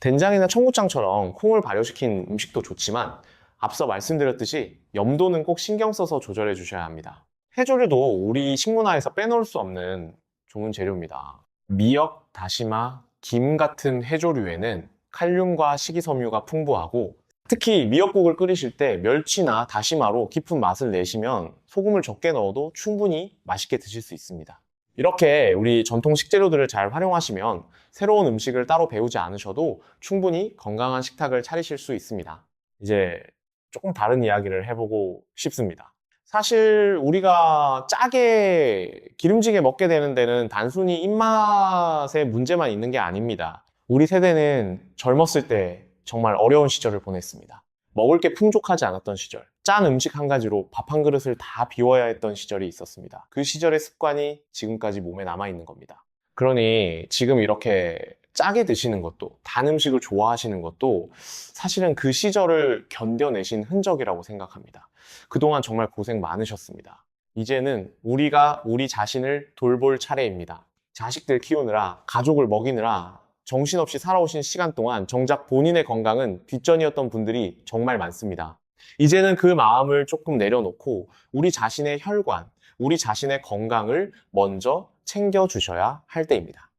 된장이나 청국장처럼 콩을 발효시킨 음식도 좋지만 앞서 말씀드렸듯이 염도는 꼭 신경 써서 조절해 주셔야 합니다. 해조류도 우리 식문화에서 빼놓을 수 없는 좋은 재료입니다. 미역, 다시마, 김 같은 해조류에는 칼륨과 식이섬유가 풍부하고 특히 미역국을 끓이실 때 멸치나 다시마로 깊은 맛을 내시면 소금을 적게 넣어도 충분히 맛있게 드실 수 있습니다. 이렇게 우리 전통 식재료들을 잘 활용하시면 새로운 음식을 따로 배우지 않으셔도 충분히 건강한 식탁을 차리실 수 있습니다. 이제 조금 다른 이야기를 해보고 싶습니다. 사실 우리가 짜게 기름지게 먹게 되는 데는 단순히 입맛의 문제만 있는 게 아닙니다. 우리 세대는 젊었을 때 정말 어려운 시절을 보냈습니다. 먹을 게 풍족하지 않았던 시절, 짠 음식 한 가지로 밥 한 그릇을 다 비워야 했던 시절이 있었습니다. 그 시절의 습관이 지금까지 몸에 남아있는 겁니다. 그러니 지금 이렇게 짜게 드시는 것도, 단 음식을 좋아하시는 것도 사실은 그 시절을 견뎌내신 흔적이라고 생각합니다. 그동안 정말 고생 많으셨습니다. 이제는 우리가 우리 자신을 돌볼 차례입니다. 자식들 키우느라, 가족을 먹이느라 정신없이 살아오신 시간 동안 정작 본인의 건강은 뒷전이었던 분들이 정말 많습니다. 이제는 그 마음을 조금 내려놓고 우리 자신의 혈관, 우리 자신의 건강을 먼저 챙겨주셔야 할 때입니다.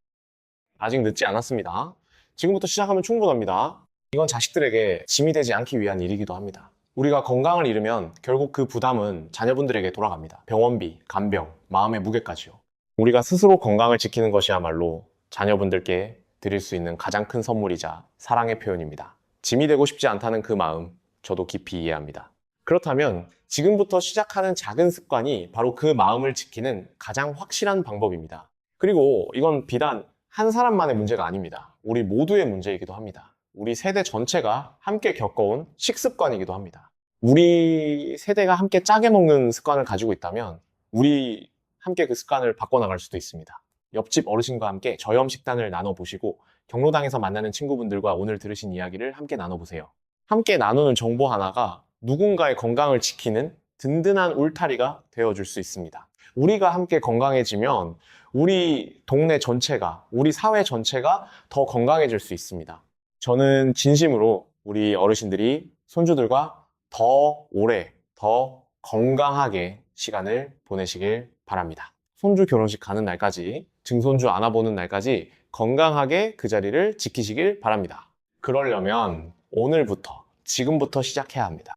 아직 늦지 않았습니다. 지금부터 시작하면 충분합니다. 이건 자식들에게 짐이 되지 않기 위한 일이기도 합니다. 우리가 건강을 잃으면 결국 그 부담은 자녀분들에게 돌아갑니다. 병원비, 간병, 마음의 무게까지요. 우리가 스스로 건강을 지키는 것이야말로 자녀분들께 드릴 수 있는 가장 큰 선물이자 사랑의 표현입니다. 짐이 되고 싶지 않다는 그 마음, 저도 깊이 이해합니다. 그렇다면 지금부터 시작하는 작은 습관이 바로 그 마음을 지키는 가장 확실한 방법입니다. 그리고 이건 비단 한 사람만의 문제가 아닙니다. 우리 모두의 문제이기도 합니다. 우리 세대 전체가 함께 겪어온 식습관이기도 합니다. 우리 세대가 함께 짜게 먹는 습관을 가지고 있다면 우리 함께 그 습관을 바꿔나갈 수도 있습니다. 옆집 어르신과 함께 저염 식단을 나눠보시고 경로당에서 만나는 친구분들과 오늘 들으신 이야기를 함께 나눠보세요. 함께 나누는 정보 하나가 누군가의 건강을 지키는 든든한 울타리가 되어줄 수 있습니다. 우리가 함께 건강해지면 우리 동네 전체가, 우리 사회 전체가 더 건강해질 수 있습니다. 저는 진심으로 우리 어르신들이 손주들과 더 오래, 더 건강하게 시간을 보내시길 바랍니다. 손주 결혼식 가는 날까지, 증손주 안아보는 날까지 건강하게 그 자리를 지키시길 바랍니다. 그러려면 오늘부터, 지금부터 시작해야 합니다.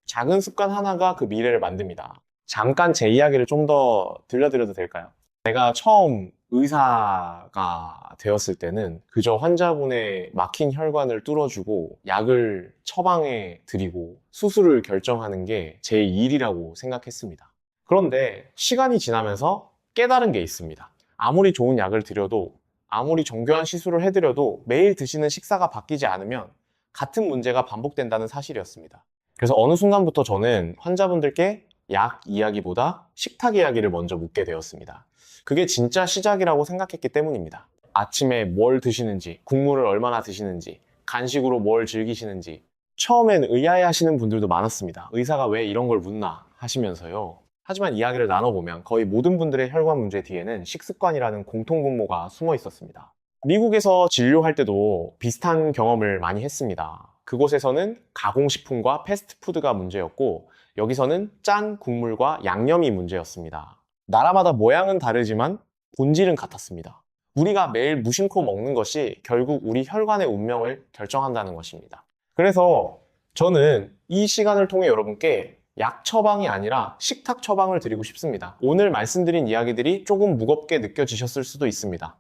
작은 습관 하나가 그 미래를 만듭니다. 잠깐 제 이야기를 좀 더 들려드려도 될까요? 제가 처음 의사가 되었을 때는 그저 환자분의 막힌 혈관을 뚫어주고 약을 처방해 드리고 수술을 결정하는 게 제 일이라고 생각했습니다. 그런데 시간이 지나면서 깨달은 게 있습니다. 아무리 좋은 약을 드려도, 아무리 정교한 시술을 해드려도 매일 드시는 식사가 바뀌지 않으면 같은 문제가 반복된다는 사실이었습니다. 그래서 어느 순간부터 저는 환자분들께 약 이야기보다 식탁 이야기를 먼저 묻게 되었습니다. 그게 진짜 시작이라고 생각했기 때문입니다. 아침에 뭘 드시는지, 국물을 얼마나 드시는지, 간식으로 뭘 즐기시는지. 처음엔 의아해 하시는 분들도 많았습니다. 의사가 왜 이런 걸 묻나 하시면서요. 하지만 이야기를 나눠보면 거의 모든 분들의 혈관 문제 뒤에는 식습관이라는 공통분모가 숨어 있었습니다. 미국에서 진료할 때도 비슷한 경험을 많이 했습니다. 그곳에서는 가공식품과 패스트푸드가 문제였고, 여기서는 짠 국물과 양념이 문제였습니다. 나라마다 모양은 다르지만 본질은 같았습니다. 우리가 매일 무심코 먹는 것이 결국 우리 혈관의 운명을 결정한다는 것입니다. 그래서 저는 이 시간을 통해 여러분께 약 처방이 아니라 식탁 처방을 드리고 싶습니다. 오늘 말씀드린 이야기들이 조금 무겁게 느껴지셨을 수도 있습니다.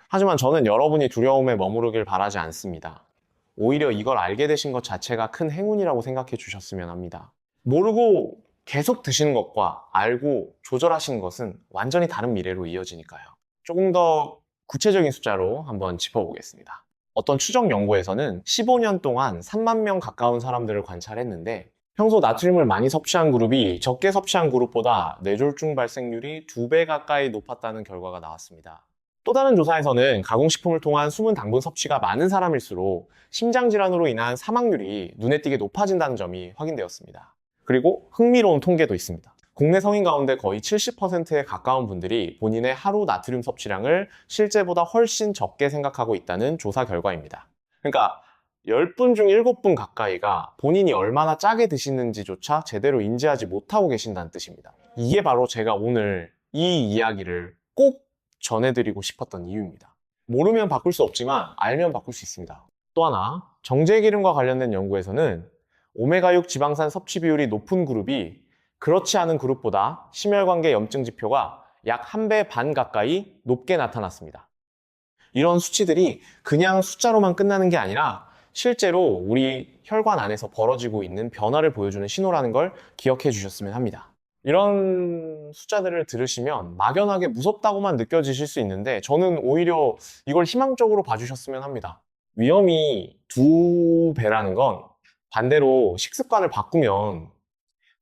하지만 저는 여러분이 두려움에 머무르길 바라지 않습니다. 오히려 이걸 알게 되신 것 자체가 큰 행운이라고 생각해 주셨으면 합니다. 모르고 계속 드시는 것과 알고 조절하시는 것은 완전히 다른 미래로 이어지니까요. 조금 더 구체적인 숫자로 한번 짚어보겠습니다. 어떤 추정 연구에서는 15년 동안 3만 명 가까운 사람들을 관찰했는데 평소 나트륨을 많이 섭취한 그룹이 적게 섭취한 그룹보다 뇌졸중 발생률이 2배 가까이 높았다는 결과가 나왔습니다. 또 다른 조사에서는 가공식품을 통한 숨은 당분 섭취가 많은 사람일수록 심장질환으로 인한 사망률이 눈에 띄게 높아진다는 점이 확인되었습니다. 그리고 흥미로운 통계도 있습니다. 국내 성인 가운데 거의 70%에 가까운 분들이 본인의 하루 나트륨 섭취량을 실제보다 훨씬 적게 생각하고 있다는 조사 결과입니다. 그러니까 10분 중 7분 가까이가 본인이 얼마나 짜게 드시는지조차 제대로 인지하지 못하고 계신다는 뜻입니다. 이게 바로 제가 오늘 이 이야기를 꼭 전해드리고 싶었던 이유입니다. 모르면 바꿀 수 없지만 알면 바꿀 수 있습니다. 또 하나, 정제기름과 관련된 연구에서는 오메가6 지방산 섭취 비율이 높은 그룹이 그렇지 않은 그룹보다 심혈관계 염증 지표가 약 1배 반 가까이 높게 나타났습니다. 이런 수치들이 그냥 숫자로만 끝나는 게 아니라 실제로 우리 혈관 안에서 벌어지고 있는 변화를 보여주는 신호라는 걸 기억해 주셨으면 합니다. 이런 숫자들을 들으시면 막연하게 무섭다고만 느껴지실 수 있는데 저는 오히려 이걸 희망적으로 봐주셨으면 합니다. 위험이 2배라는 건 반대로 식습관을 바꾸면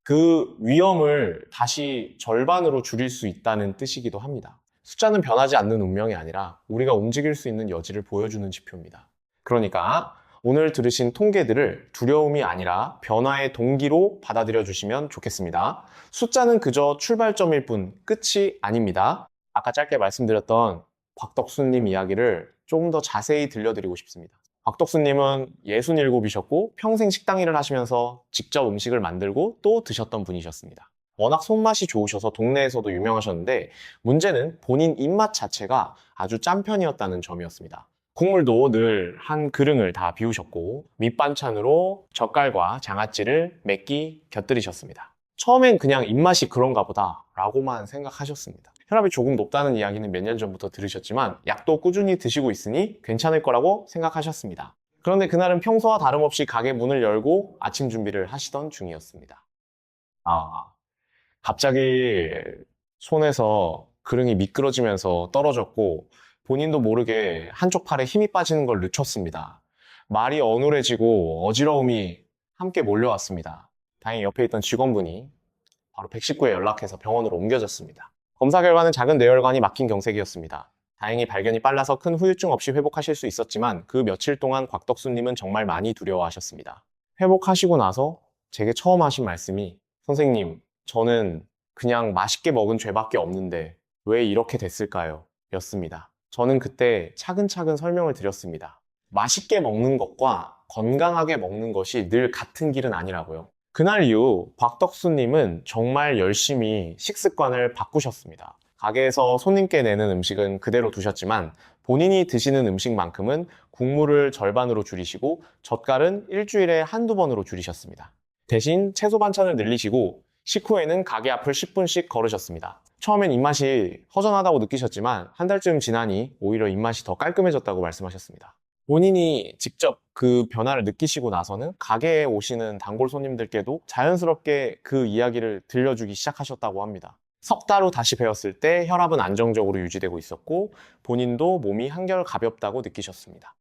그 위험을 다시 절반으로 줄일 수 있다는 뜻이기도 합니다. 숫자는 변하지 않는 운명이 아니라 우리가 움직일 수 있는 여지를 보여주는 지표입니다. 그러니까 오늘 들으신 통계들을 두려움이 아니라 변화의 동기로 받아들여 주시면 좋겠습니다. 숫자는 그저 출발점일 뿐 끝이 아닙니다. 아까 짧게 말씀드렸던 곽덕수님 이야기를 조금 더 자세히 들려드리고 싶습니다. 곽덕수님은 67이셨고 평생 식당 일을 하시면서 직접 음식을 만들고 또 드셨던 분이셨습니다. 워낙 손맛이 좋으셔서 동네에서도 유명하셨는데 문제는 본인 입맛 자체가 아주 짠 편이었다는 점이었습니다. 국물도 늘 한 그릇을 다 비우셨고 밑반찬으로 젓갈과 장아찌를 몇 끼 곁들이셨습니다. 처음엔 그냥 입맛이 그런가 보다 라고만 생각하셨습니다. 혈압이 조금 높다는 이야기는 몇 년 전부터 들으셨지만 약도 꾸준히 드시고 있으니 괜찮을 거라고 생각하셨습니다. 그런데 그날은 평소와 다름없이 가게 문을 열고 아침 준비를 하시던 중이었습니다. 갑자기 손에서 그릇이 미끄러지면서 떨어졌고 본인도 모르게 한쪽 팔에 힘이 빠지는 걸 늦췄습니다. 말이 어눌해지고 어지러움이 함께 몰려왔습니다. 다행히 옆에 있던 직원분이 바로 119에 연락해서 병원으로 옮겨졌습니다. 검사 결과는 작은 뇌혈관이 막힌 경색이었습니다. 다행히 발견이 빨라서 큰 후유증 없이 회복하실 수 있었지만 그 며칠 동안 곽덕수님은 정말 많이 두려워하셨습니다. 회복하시고 나서 제게 처음 하신 말씀이 선생님, 저는 그냥 맛있게 먹은 죄밖에 없는데 왜 이렇게 됐을까요? 였습니다. 저는 그때 차근차근 설명을 드렸습니다. 맛있게 먹는 것과 건강하게 먹는 것이 늘 같은 길은 아니라고요. 그날 이후 곽덕수님은 정말 열심히 식습관을 바꾸셨습니다. 가게에서 손님께 내는 음식은 그대로 두셨지만 본인이 드시는 음식만큼은 국물을 절반으로 줄이시고 젓갈은 일주일에 한두 번으로 줄이셨습니다. 대신 채소 반찬을 늘리시고 식후에는 가게 앞을 10분씩 걸으셨습니다. 처음엔 입맛이 허전하다고 느끼셨지만 한 달쯤 지나니 오히려 입맛이 더 깔끔해졌다고 말씀하셨습니다. 본인이 직접 그 변화를 느끼시고 나서는 가게에 오시는 단골 손님들께도 자연스럽게 그 이야기를 들려주기 시작하셨다고 합니다. 석 달 후 다시 뵈었을 때 혈압은 안정적으로 유지되고 있었고 본인도 몸이 한결 가볍다고 느끼셨습니다.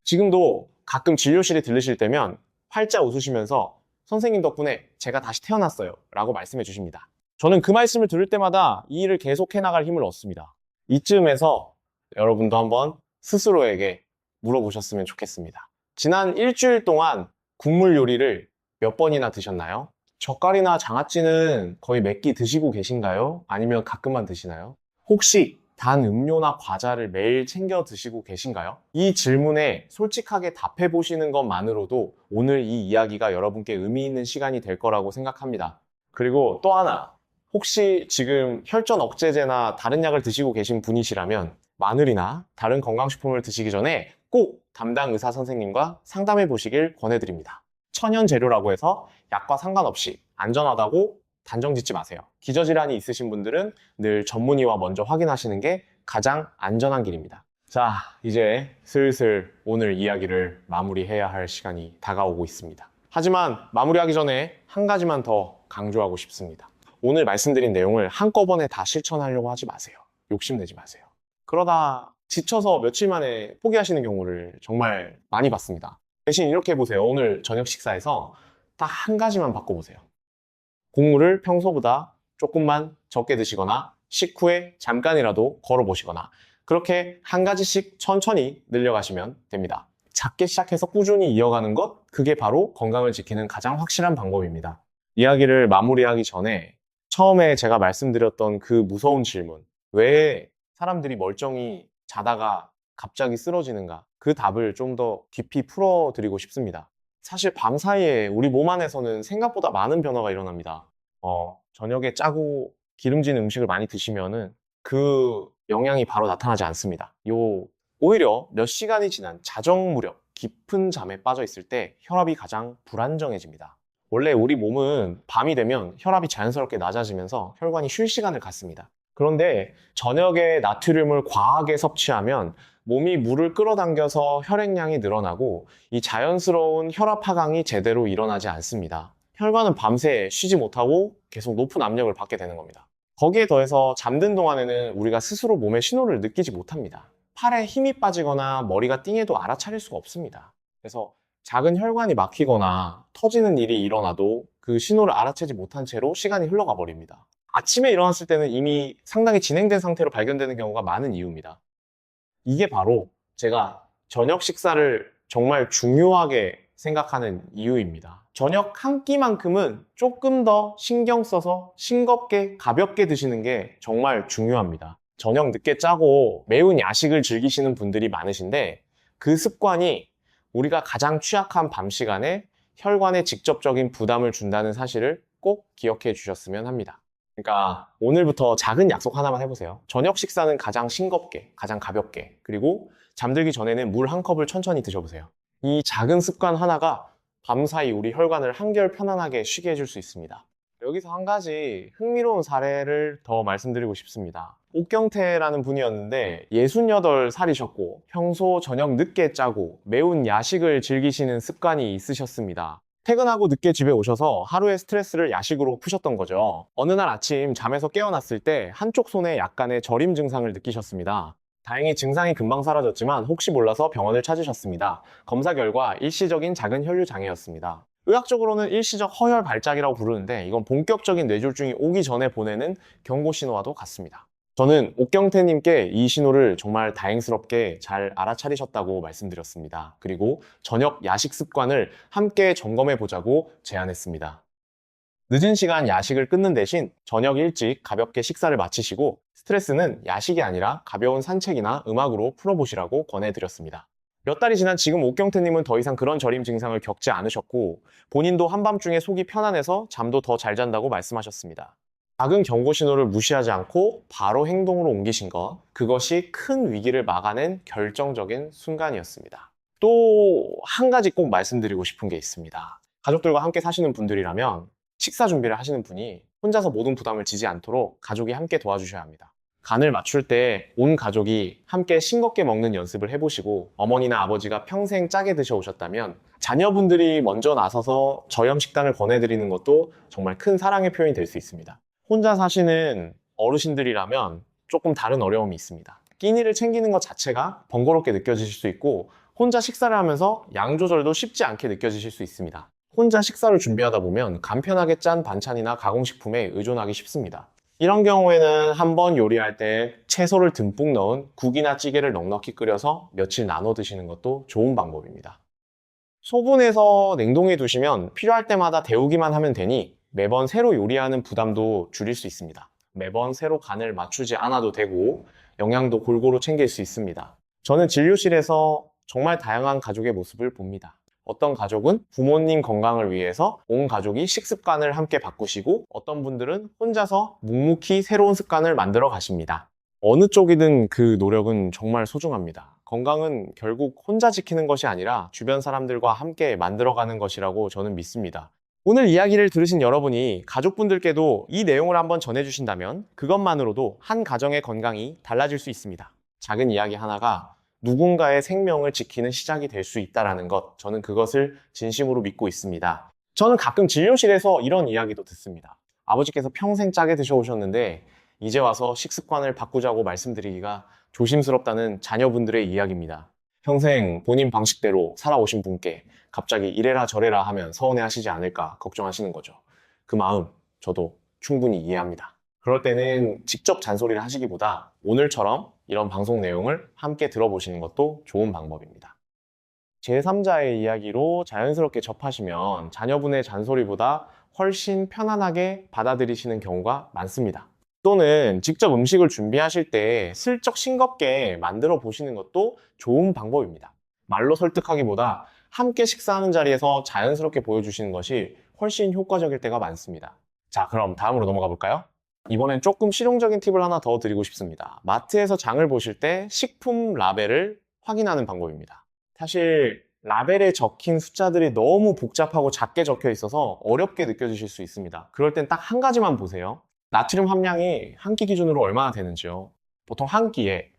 지금도 가끔 진료실에 들르실 때면 활짝 웃으시면서 선생님 덕분에 제가 다시 태어났어요 라고 말씀해 주십니다. 저는 그 말씀을 들을 때마다 이 일을 계속해 나갈 힘을 얻습니다. 이쯤에서 여러분도 한번 스스로에게 물어보셨으면 좋겠습니다. 지난 일주일 동안 국물 요리를 몇 번이나 드셨나요? 젓갈이나 장아찌는 거의 몇 끼 드시고 계신가요? 아니면 가끔만 드시나요? 혹시 단 음료나 과자를 매일 챙겨 드시고 계신가요? 이 질문에 솔직하게 답해 보시는 것만으로도 오늘 이 이야기가 여러분께 의미 있는 시간이 될 거라고 생각합니다. 그리고 또 하나, 혹시 지금 혈전 억제제나 다른 약을 드시고 계신 분이시라면 마늘이나 다른 건강식품을 드시기 전에 꼭 담당 의사 선생님과 상담해 보시길 권해드립니다. 천연 재료라고 해서 약과 상관없이 안전하다고 단정 짓지 마세요. 기저질환이 있으신 분들은 늘 전문의와 먼저 확인하시는 게 가장 안전한 길입니다. 자, 이제 슬슬 오늘 이야기를 마무리해야 할 시간이 다가오고 있습니다. 하지만 마무리하기 전에 한 가지만 더 강조하고 싶습니다. 오늘 말씀드린 내용을 한꺼번에 다 실천하려고 하지 마세요. 욕심내지 마세요. 그러다 지쳐서 며칠 만에 포기하시는 경우를 정말 많이 봤습니다. 대신 이렇게 해보세요. 오늘 저녁 식사에서 딱 한 가지만 바꿔보세요. 국물을 평소보다 조금만 적게 드시거나 식후에 잠깐이라도 걸어보시거나 그렇게 한 가지씩 천천히 늘려가시면 됩니다. 작게 시작해서 꾸준히 이어가는 것, 그게 바로 건강을 지키는 가장 확실한 방법입니다. 이야기를 마무리하기 전에 처음에 제가 말씀드렸던 그 무서운 질문, 왜 사람들이 멀쩡히 자다가 갑자기 쓰러지는가? 그 답을 좀 더 깊이 풀어드리고 싶습니다. 사실 밤 사이에 우리 몸 안에서는 생각보다 많은 변화가 일어납니다. 저녁에 짜고 기름진 음식을 많이 드시면은 그 영향이 바로 나타나지 않습니다. 오히려 몇 시간이 지난 자정 무렵 깊은 잠에 빠져 있을 때 혈압이 가장 불안정해집니다. 원래 우리 몸은 밤이 되면 혈압이 자연스럽게 낮아지면서 혈관이 쉴 시간을 갖습니다. 그런데 저녁에 나트륨을 과하게 섭취하면 몸이 물을 끌어당겨서 혈액량이 늘어나고 이 자연스러운 혈압 하강이 제대로 일어나지 않습니다. 혈관은 밤새 쉬지 못하고 계속 높은 압력을 받게 되는 겁니다. 거기에 더해서 잠든 동안에는 우리가 스스로 몸의 신호를 느끼지 못합니다. 팔에 힘이 빠지거나 머리가 띵해도 알아차릴 수가 없습니다. 그래서 작은 혈관이 막히거나 터지는 일이 일어나도 그 신호를 알아채지 못한 채로 시간이 흘러가 버립니다. 아침에 일어났을 때는 이미 상당히 진행된 상태로 발견되는 경우가 많은 이유입니다. 이게 바로 제가 저녁 식사를 정말 중요하게 생각하는 이유입니다. 저녁 한 끼만큼은 조금 더 신경 써서 싱겁게 가볍게 드시는 게 정말 중요합니다. 저녁 늦게 짜고 매운 야식을 즐기시는 분들이 많으신데 그 습관이 우리가 가장 취약한 밤 시간에 혈관에 직접적인 부담을 준다는 사실을 꼭 기억해 주셨으면 합니다. 그러니까 오늘부터 작은 약속 하나만 해보세요. 저녁 식사는 가장 싱겁게, 가장 가볍게, 그리고 잠들기 전에는 물 한 컵을 천천히 드셔보세요. 이 작은 습관 하나가 밤사이 우리 혈관을 한결 편안하게 쉬게 해줄 수 있습니다. 여기서 한 가지 흥미로운 사례를 더 말씀드리고 싶습니다. 옥경태라는 분이었는데 68살이셨고 평소 저녁 늦게 짜고 매운 야식을 즐기시는 습관이 있으셨습니다. 퇴근하고 늦게 집에 오셔서 하루의 스트레스를 야식으로 푸셨던 거죠. 어느 날 아침 잠에서 깨어났을 때 한쪽 손에 약간의 저림 증상을 느끼셨습니다. 다행히 증상이 금방 사라졌지만 혹시 몰라서 병원을 찾으셨습니다. 검사 결과 일시적인 작은 혈류 장애였습니다. 의학적으로는 일시적 허혈 발작이라고 부르는데 이건 본격적인 뇌졸중이 오기 전에 보내는 경고 신호와도 같습니다. 저는 옥경태님께 이 신호를 정말 다행스럽게 잘 알아차리셨다고 말씀드렸습니다. 그리고 저녁 야식 습관을 함께 점검해 보자고 제안했습니다. 늦은 시간 야식을 끊는 대신 저녁 일찍 가볍게 식사를 마치시고 스트레스는 야식이 아니라 가벼운 산책이나 음악으로 풀어보시라고 권해드렸습니다. 몇 달이 지난 지금 옥경태님은 더 이상 그런 저림 증상을 겪지 않으셨고 본인도 한밤중에 속이 편안해서 잠도 더 잘 잔다고 말씀하셨습니다. 작은 경고 신호를 무시하지 않고 바로 행동으로 옮기신 것, 그것이 큰 위기를 막아낸 결정적인 순간이었습니다. 또 한 가지 꼭 말씀드리고 싶은 게 있습니다. 가족들과 함께 사시는 분들이라면 식사 준비를 하시는 분이 혼자서 모든 부담을 지지 않도록 가족이 함께 도와주셔야 합니다. 간을 맞출 때 온 가족이 함께 싱겁게 먹는 연습을 해보시고 어머니나 아버지가 평생 짜게 드셔오셨다면 자녀분들이 먼저 나서서 저염 식단을 권해드리는 것도 정말 큰 사랑의 표현이 될 수 있습니다. 혼자 사시는 어르신들이라면 조금 다른 어려움이 있습니다. 끼니를 챙기는 것 자체가 번거롭게 느껴지실 수 있고 혼자 식사를 하면서 양 조절도 쉽지 않게 느껴지실 수 있습니다. 혼자 식사를 준비하다 보면 간편하게 짠 반찬이나 가공식품에 의존하기 쉽습니다. 이런 경우에는 한번 요리할 때 채소를 듬뿍 넣은 국이나 찌개를 넉넉히 끓여서 며칠 나눠 드시는 것도 좋은 방법입니다. 소분해서 냉동해 두시면 필요할 때마다 데우기만 하면 되니 매번 새로 요리하는 부담도 줄일 수 있습니다. 매번 새로 간을 맞추지 않아도 되고 영양도 골고루 챙길 수 있습니다. 저는 진료실에서 정말 다양한 가족의 모습을 봅니다. 어떤 가족은 부모님 건강을 위해서 온 가족이 식습관을 함께 바꾸시고 어떤 분들은 혼자서 묵묵히 새로운 습관을 만들어 가십니다. 어느 쪽이든 그 노력은 정말 소중합니다. 건강은 결국 혼자 지키는 것이 아니라 주변 사람들과 함께 만들어가는 것이라고 저는 믿습니다. 오늘 이야기를 들으신 여러분이 가족분들께도 이 내용을 한번 전해주신다면 그것만으로도 한 가정의 건강이 달라질 수 있습니다. 작은 이야기 하나가 누군가의 생명을 지키는 시작이 될 수 있다는 것, 저는 그것을 진심으로 믿고 있습니다. 저는 가끔 진료실에서 이런 이야기도 듣습니다. 아버지께서 평생 짜게 드셔오셨는데 이제 와서 식습관을 바꾸자고 말씀드리기가 조심스럽다는 자녀분들의 이야기입니다. 평생 본인 방식대로 살아오신 분께 갑자기 이래라 저래라 하면 서운해하시지 않을까 걱정하시는 거죠. 그 마음 저도 충분히 이해합니다. 그럴 때는 직접 잔소리를 하시기보다 오늘처럼 이런 방송 내용을 함께 들어보시는 것도 좋은 방법입니다. 제3자의 이야기로 자연스럽게 접하시면 자녀분의 잔소리보다 훨씬 편안하게 받아들이시는 경우가 많습니다. 또는 직접 음식을 준비하실 때 슬쩍 싱겁게 만들어 보시는 것도 좋은 방법입니다. 말로 설득하기보다 함께 식사하는 자리에서 자연스럽게 보여주시는 것이 훨씬 효과적일 때가 많습니다. 자, 그럼 다음으로 넘어가 볼까요? 이번엔 조금 실용적인 팁을 하나 더 드리고 싶습니다. 마트에서 장을 보실 때 식품 라벨을 확인하는 방법입니다. 사실 라벨에 적힌 숫자들이 너무 복잡하고 작게 적혀 있어서 어렵게 느껴지실 수 있습니다. 그럴 땐 딱 한 가지만 보세요. 나트륨 함량이 한 끼 기준으로 얼마나 되는지요. 보통 한 끼에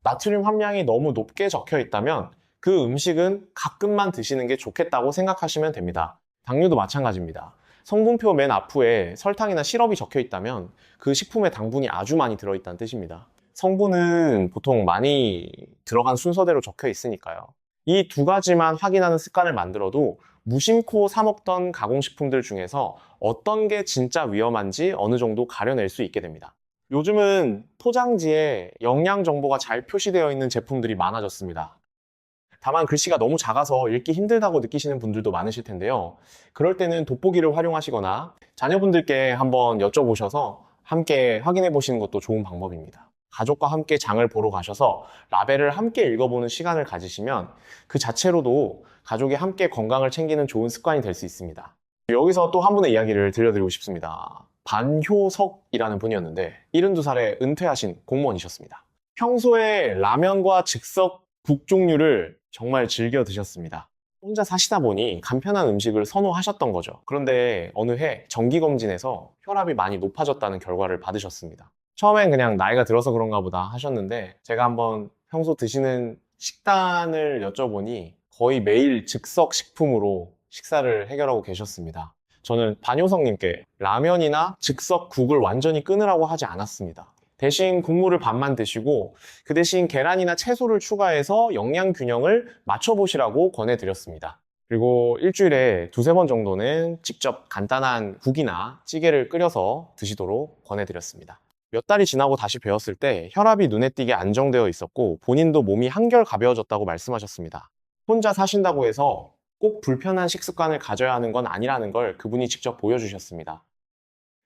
나트륨 함량이 너무 높게 적혀 있다면 그 음식은 가끔만 드시는 게 좋겠다고 생각하시면 됩니다. 당류도 마찬가지입니다. 성분표 맨 앞에 설탕이나 시럽이 적혀 있다면 그 식품에 당분이 아주 많이 들어있다는 뜻입니다. 성분은 보통 많이 들어간 순서대로 적혀 있으니까요. 이 두 가지만 확인하는 습관을 만들어도 무심코 사 먹던 가공식품들 중에서 어떤 게 진짜 위험한지 어느 정도 가려낼 수 있게 됩니다. 요즘은 포장지에 영양 정보가 잘 표시되어 있는 제품들이 많아졌습니다. 다만 글씨가 너무 작아서 읽기 힘들다고 느끼시는 분들도 많으실 텐데요. 그럴 때는 돋보기를 활용하시거나 자녀분들께 한번 여쭤보셔서 함께 확인해 보시는 것도 좋은 방법입니다. 가족과 함께 장을 보러 가셔서 라벨을 함께 읽어보는 시간을 가지시면 그 자체로도 가족이 함께 건강을 챙기는 좋은 습관이 될 수 있습니다. 여기서 또 한 분의 이야기를 들려드리고 싶습니다. 반효석이라는 분이었는데 72살에 은퇴하신 공무원이셨습니다. 평소에 라면과 즉석 국 종류를 정말 즐겨 드셨습니다. 혼자 사시다 보니 간편한 음식을 선호하셨던 거죠. 그런데 어느 해 정기검진에서 혈압이 많이 높아졌다는 결과를 받으셨습니다. 처음엔 그냥 나이가 들어서 그런가 보다 하셨는데 제가 한번 평소 드시는 식단을 여쭤보니 거의 매일 즉석 식품으로 식사를 해결하고 계셨습니다. 저는 반효성님께 라면이나 즉석 국을 완전히 끊으라고 하지 않았습니다. 대신 국물을 반만 드시고 그 대신 계란이나 채소를 추가해서 영양 균형을 맞춰보시라고 권해드렸습니다. 그리고 일주일에 두세 번 정도는 직접 간단한 국이나 찌개를 끓여서 드시도록 권해드렸습니다. 몇 달이 지나고 다시 뵈었을 때 혈압이 눈에 띄게 안정되어 있었고 본인도 몸이 한결 가벼워졌다고 말씀하셨습니다. 혼자 사신다고 해서 꼭 불편한 식습관을 가져야 하는 건 아니라는 걸 그분이 직접 보여주셨습니다.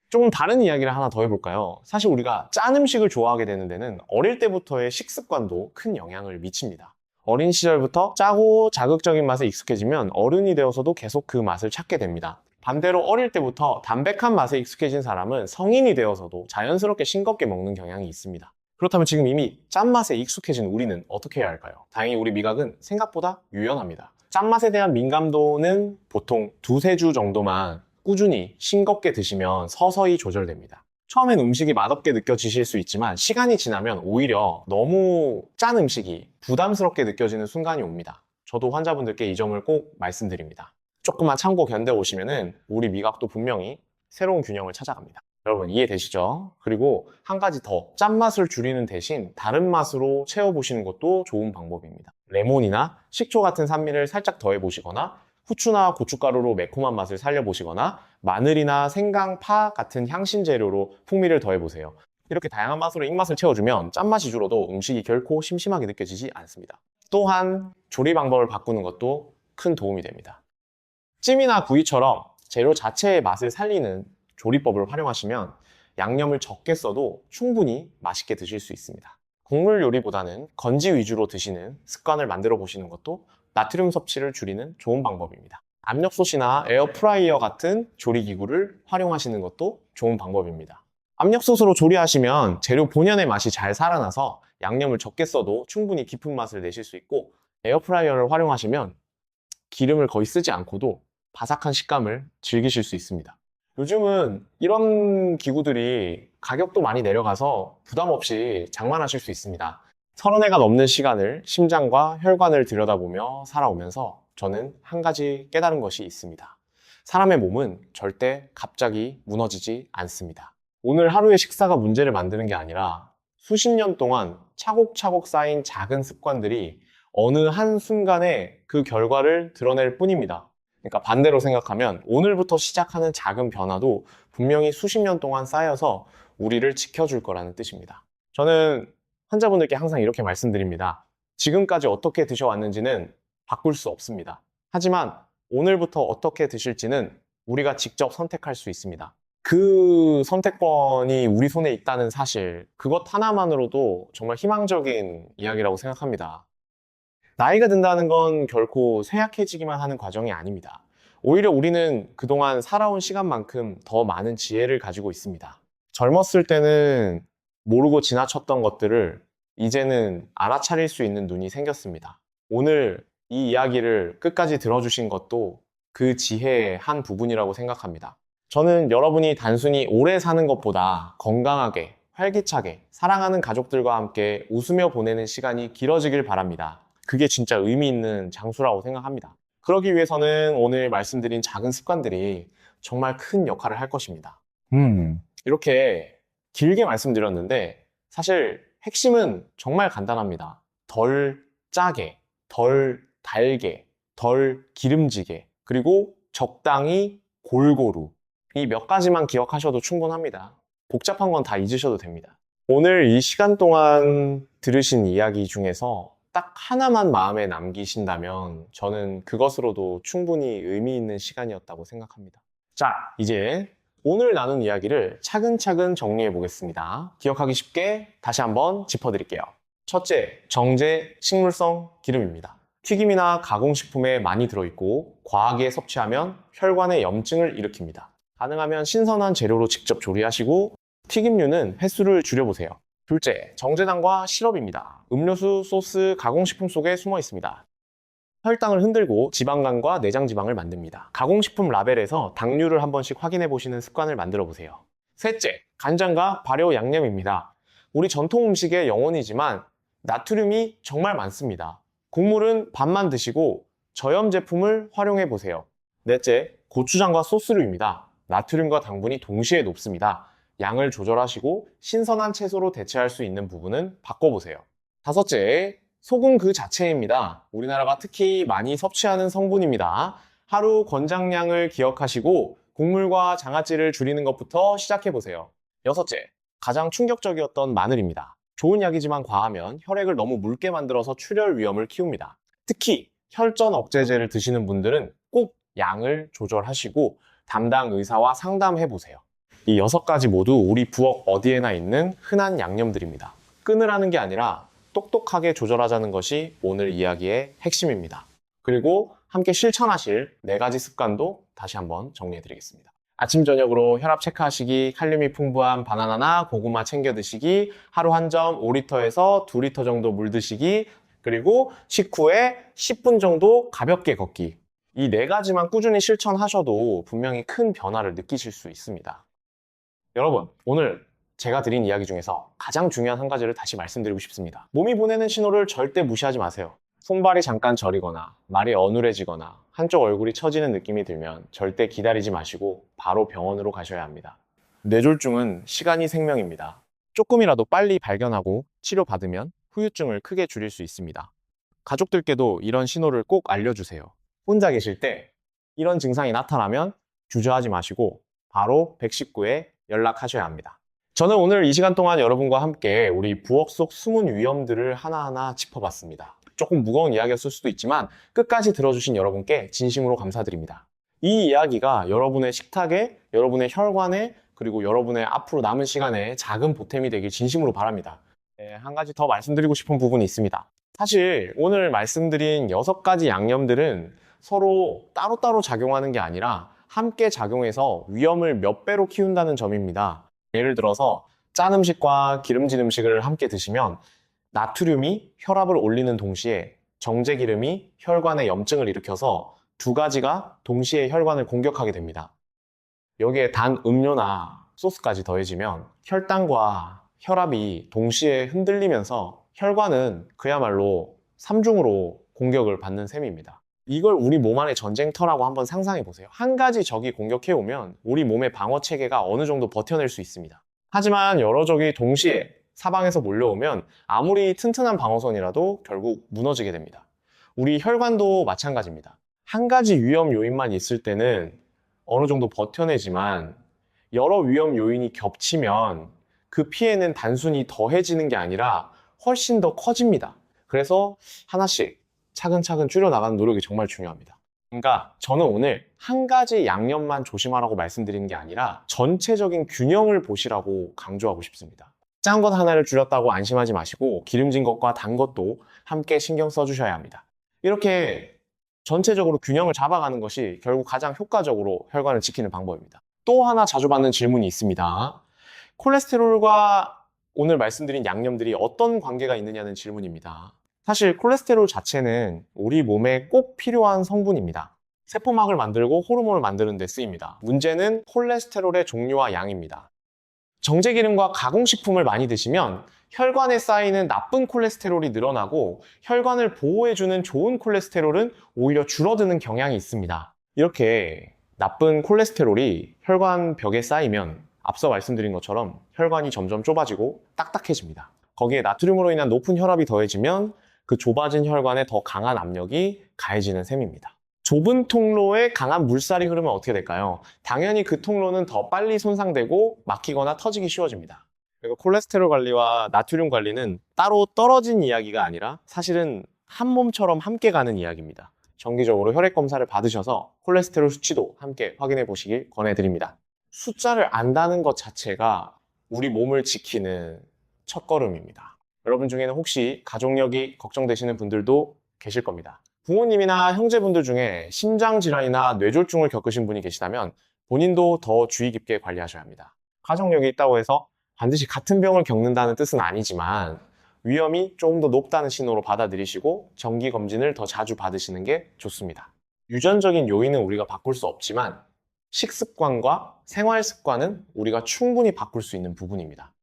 조금 다른 이야기를 하나 더 해볼까요? 사실 우리가 짠 음식을 좋아하게 되는 데는 어릴 때부터의 식습관도 큰 영향을 미칩니다. 어린 시절부터 짜고 자극적인 맛에 익숙해지면 어른이 되어서도 계속 그 맛을 찾게 됩니다. 반대로 어릴 때부터 담백한 맛에 익숙해진 사람은 성인이 되어서도 자연스럽게 싱겁게 먹는 경향이 있습니다. 그렇다면 지금 이미 짠맛에 익숙해진 우리는 어떻게 해야 할까요? 다행히 우리 미각은 생각보다 유연합니다. 짠맛에 대한 민감도는 보통 2-3주 정도만 꾸준히 싱겁게 드시면 서서히 조절됩니다. 처음엔 음식이 맛없게 느껴지실 수 있지만 시간이 지나면 오히려 너무 짠 음식이 부담스럽게 느껴지는 순간이 옵니다. 저도 환자분들께 이 점을 꼭 말씀드립니다. 조금만 참고 견뎌오시면은 우리 미각도 분명히 새로운 균형을 찾아갑니다. 여러분 이해되시죠? 그리고 한 가지 더, 짠맛을 줄이는 대신 다른 맛으로 채워보시는 것도 좋은 방법입니다. 레몬이나 식초 같은 산미를 살짝 더해보시거나 후추나 고춧가루로 매콤한 맛을 살려보시거나 마늘이나 생강, 파 같은 향신 재료로 풍미를 더해보세요. 이렇게 다양한 맛으로 입맛을 채워주면 짠맛이 줄어도 음식이 결코 심심하게 느껴지지 않습니다. 또한 조리 방법을 바꾸는 것도 큰 도움이 됩니다. 찜이나 구이처럼 재료 자체의 맛을 살리는 조리법을 활용하시면 양념을 적게 써도 충분히 맛있게 드실 수 있습니다. 국물 요리보다는 건지 위주로 드시는 습관을 만들어 보시는 것도 나트륨 섭취를 줄이는 좋은 방법입니다. 압력솥이나 에어프라이어 같은 조리기구를 활용하시는 것도 좋은 방법입니다. 압력솥으로 조리하시면 재료 본연의 맛이 잘 살아나서 양념을 적게 써도 충분히 깊은 맛을 내실 수 있고, 에어프라이어를 활용하시면 기름을 거의 쓰지 않고도 바삭한 식감을 즐기실 수 있습니다. 요즘은 이런 기구들이 가격도 많이 내려가서 부담 없이 장만하실 수 있습니다. 30회가 넘는 시간을 심장과 혈관을 들여다보며 살아오면서 저는 한 가지 깨달은 것이 있습니다. 사람의 몸은 절대 갑자기 무너지지 않습니다. 오늘 하루의 식사가 문제를 만드는 게 아니라 수십 년 동안 차곡차곡 쌓인 작은 습관들이 어느 한순간에 그 결과를 드러낼 뿐입니다. 그러니까 반대로 생각하면 오늘부터 시작하는 작은 변화도 분명히 수십 년 동안 쌓여서 우리를 지켜줄 거라는 뜻입니다. 저는 환자분들께 항상 이렇게 말씀드립니다. 지금까지 어떻게 드셔왔는지는 바꿀 수 없습니다. 하지만 오늘부터 어떻게 드실지는 우리가 직접 선택할 수 있습니다. 그 선택권이 우리 손에 있다는 사실, 그것 하나만으로도 정말 희망적인 이야기라고 생각합니다. 나이가 든다는 건 결코 쇠약해지기만 하는 과정이 아닙니다. 오히려 우리는 그동안 살아온 시간만큼 더 많은 지혜를 가지고 있습니다. 젊었을 때는 모르고 지나쳤던 것들을 이제는 알아차릴 수 있는 눈이 생겼습니다. 오늘 이 이야기를 끝까지 들어주신 것도 그 지혜의 한 부분이라고 생각합니다. 저는 여러분이 단순히 오래 사는 것보다 건강하게, 활기차게, 사랑하는 가족들과 함께 웃으며 보내는 시간이 길어지길 바랍니다. 그게 진짜 의미 있는 장수라고 생각합니다. 그러기 위해서는 오늘 말씀드린 작은 습관들이 정말 큰 역할을 할 것입니다. 이렇게 길게 말씀드렸는데 사실 핵심은 정말 간단합니다. 덜 짜게, 덜 달게, 덜 기름지게, 그리고 적당히 골고루. 이 몇 가지만 기억하셔도 충분합니다. 복잡한 건 다 잊으셔도 됩니다. 오늘 이 시간 동안 들으신 이야기 중에서 딱 하나만 마음에 남기신다면 저는 그것으로도 충분히 의미 있는 시간이었다고 생각합니다. 자, 이제 오늘 나눈 이야기를 차근차근 정리해 보겠습니다. 기억하기 쉽게 다시 한번 짚어드릴게요. 첫째, 정제 식물성 기름입니다. 튀김이나 가공식품에 많이 들어있고 과하게 섭취하면 혈관에 염증을 일으킵니다. 가능하면 신선한 재료로 직접 조리하시고 튀김류는 횟수를 줄여보세요. 둘째, 정제당과 시럽입니다. 음료수, 소스, 가공식품 속에 숨어 있습니다. 혈당을 흔들고 지방간과 내장지방을 만듭니다. 가공식품 라벨에서 당류를 한 번씩 확인해 보시는 습관을 만들어 보세요. 셋째, 간장과 발효 양념입니다. 우리 전통 음식의 영혼이지만 나트륨이 정말 많습니다. 국물은 반만 드시고 저염 제품을 활용해 보세요. 넷째, 고추장과 소스류입니다. 나트륨과 당분이 동시에 높습니다. 양을 조절하시고 신선한 채소로 대체할 수 있는 부분은 바꿔보세요. 다섯째, 소금 그 자체입니다. 우리나라가 특히 많이 섭취하는 성분입니다. 하루 권장량을 기억하시고 국물과 장아찌를 줄이는 것부터 시작해보세요. 여섯째, 가장 충격적이었던 마늘입니다. 좋은 약이지만 과하면 혈액을 너무 묽게 만들어서 출혈 위험을 키웁니다. 특히 혈전 억제제를 드시는 분들은 꼭 양을 조절하시고 담당 의사와 상담해보세요. 이 6가지 모두 우리 부엌 어디에나 있는 흔한 양념들입니다. 끊으라는 게 아니라 똑똑하게 조절하자는 것이 오늘 이야기의 핵심입니다. 그리고 함께 실천하실 4가지 습관도 다시 한번 정리해 드리겠습니다. 아침 저녁으로 혈압 체크하시기, 칼륨이 풍부한 바나나나 고구마 챙겨 드시기, 하루 한 점 5리터에서 2리터 정도 물 드시기, 그리고 식후에 10분 정도 가볍게 걷기. 이 4가지만 꾸준히 실천하셔도 분명히 큰 변화를 느끼실 수 있습니다. 여러분, 오늘 제가 드린 이야기 중에서 가장 중요한 한 가지를 다시 말씀드리고 싶습니다. 몸이 보내는 신호를 절대 무시하지 마세요. 손발이 잠깐 저리거나 말이 어눌해지거나 한쪽 얼굴이 처지는 느낌이 들면 절대 기다리지 마시고 바로 병원으로 가셔야 합니다. 뇌졸중은 시간이 생명입니다. 조금이라도 빨리 발견하고 치료받으면 후유증을 크게 줄일 수 있습니다. 가족들께도 이런 신호를 꼭 알려주세요. 혼자 계실 때 이런 증상이 나타나면 주저하지 마시고 바로 119에 연락하셔야 합니다. 저는 오늘 이 시간 동안 여러분과 함께 우리 부엌 속 숨은 위험들을 하나하나 짚어봤습니다. 조금 무거운 이야기였을 수도 있지만 끝까지 들어주신 여러분께 진심으로 감사드립니다. 이 이야기가 여러분의 식탁에, 여러분의 혈관에, 그리고 여러분의 앞으로 남은 시간에 작은 보탬이 되길 진심으로 바랍니다. 한 가지 더 말씀드리고 싶은 부분이 있습니다. 사실 오늘 말씀드린 6가지 양념들은 서로 따로따로 작용하는 게 아니라 함께 작용해서 위험을 몇 배로 키운다는 점입니다. 예를 들어서 짠 음식과 기름진 음식을 함께 드시면 나트륨이 혈압을 올리는 동시에 정제기름이 혈관에 염증을 일으켜서 2가지가 동시에 혈관을 공격하게 됩니다. 여기에 단 음료나 소스까지 더해지면 혈당과 혈압이 동시에 흔들리면서 혈관은 그야말로 3중으로 공격을 받는 셈입니다. 이걸 우리 몸 안의 전쟁터라고 한번 상상해 보세요. 한 가지 적이 공격해 오면 우리 몸의 방어 체계가 어느 정도 버텨낼 수 있습니다. 하지만 여러 적이 동시에 사방에서 몰려오면 아무리 튼튼한 방어선이라도 결국 무너지게 됩니다. 우리 혈관도 마찬가지입니다. 한 가지 위험 요인만 있을 때는 어느 정도 버텨내지만 여러 위험 요인이 겹치면 그 피해는 단순히 더해지는 게 아니라 훨씬 더 커집니다. 그래서 하나씩 차근차근 줄여나가는 노력이 정말 중요합니다. 그러니까 저는 오늘 한 가지 양념만 조심하라고 말씀드리는 게 아니라 전체적인 균형을 보시라고 강조하고 싶습니다. 짠 것 하나를 줄였다고 안심하지 마시고 기름진 것과 단 것도 함께 신경 써주셔야 합니다. 이렇게 전체적으로 균형을 잡아가는 것이 결국 가장 효과적으로 혈관을 지키는 방법입니다. 또 하나 자주 받는 질문이 있습니다. 콜레스테롤과 오늘 말씀드린 양념들이 어떤 관계가 있느냐는 질문입니다. 사실 콜레스테롤 자체는 우리 몸에 꼭 필요한 성분입니다. 세포막을 만들고 호르몬을 만드는 데 쓰입니다. 문제는 콜레스테롤의 종류와 양입니다. 정제기름과 가공식품을 많이 드시면 혈관에 쌓이는 나쁜 콜레스테롤이 늘어나고 혈관을 보호해주는 좋은 콜레스테롤은 오히려 줄어드는 경향이 있습니다. 이렇게 나쁜 콜레스테롤이 혈관 벽에 쌓이면 앞서 말씀드린 것처럼 혈관이 점점 좁아지고 딱딱해집니다. 거기에 나트륨으로 인한 높은 혈압이 더해지면 그 좁아진 혈관에 더 강한 압력이 가해지는 셈입니다. 좁은 통로에 강한 물살이 흐르면 어떻게 될까요? 당연히 그 통로는 더 빨리 손상되고 막히거나 터지기 쉬워집니다. 그리고 콜레스테롤 관리와 나트륨 관리는 따로 떨어진 이야기가 아니라 사실은 한 몸처럼 함께 가는 이야기입니다. 정기적으로 혈액 검사를 받으셔서 콜레스테롤 수치도 함께 확인해 보시길 권해드립니다. 숫자를 안다는 것 자체가 우리 몸을 지키는 첫걸음입니다. 여러분 중에는 혹시 가족력이 걱정되시는 분들도 계실 겁니다. 부모님이나 형제분들 중에 심장질환이나 뇌졸중을 겪으신 분이 계시다면 본인도 더 주의 깊게 관리하셔야 합니다. 가족력이 있다고 해서 반드시 같은 병을 겪는다는 뜻은 아니지만 위험이 조금 더 높다는 신호로 받아들이시고 정기검진을 더 자주 받으시는 게 좋습니다. 유전적인 요인은 우리가 바꿀 수 없지만 식습관과 생활습관은 우리가 충분히 바꿀 수 있는 부분입니다.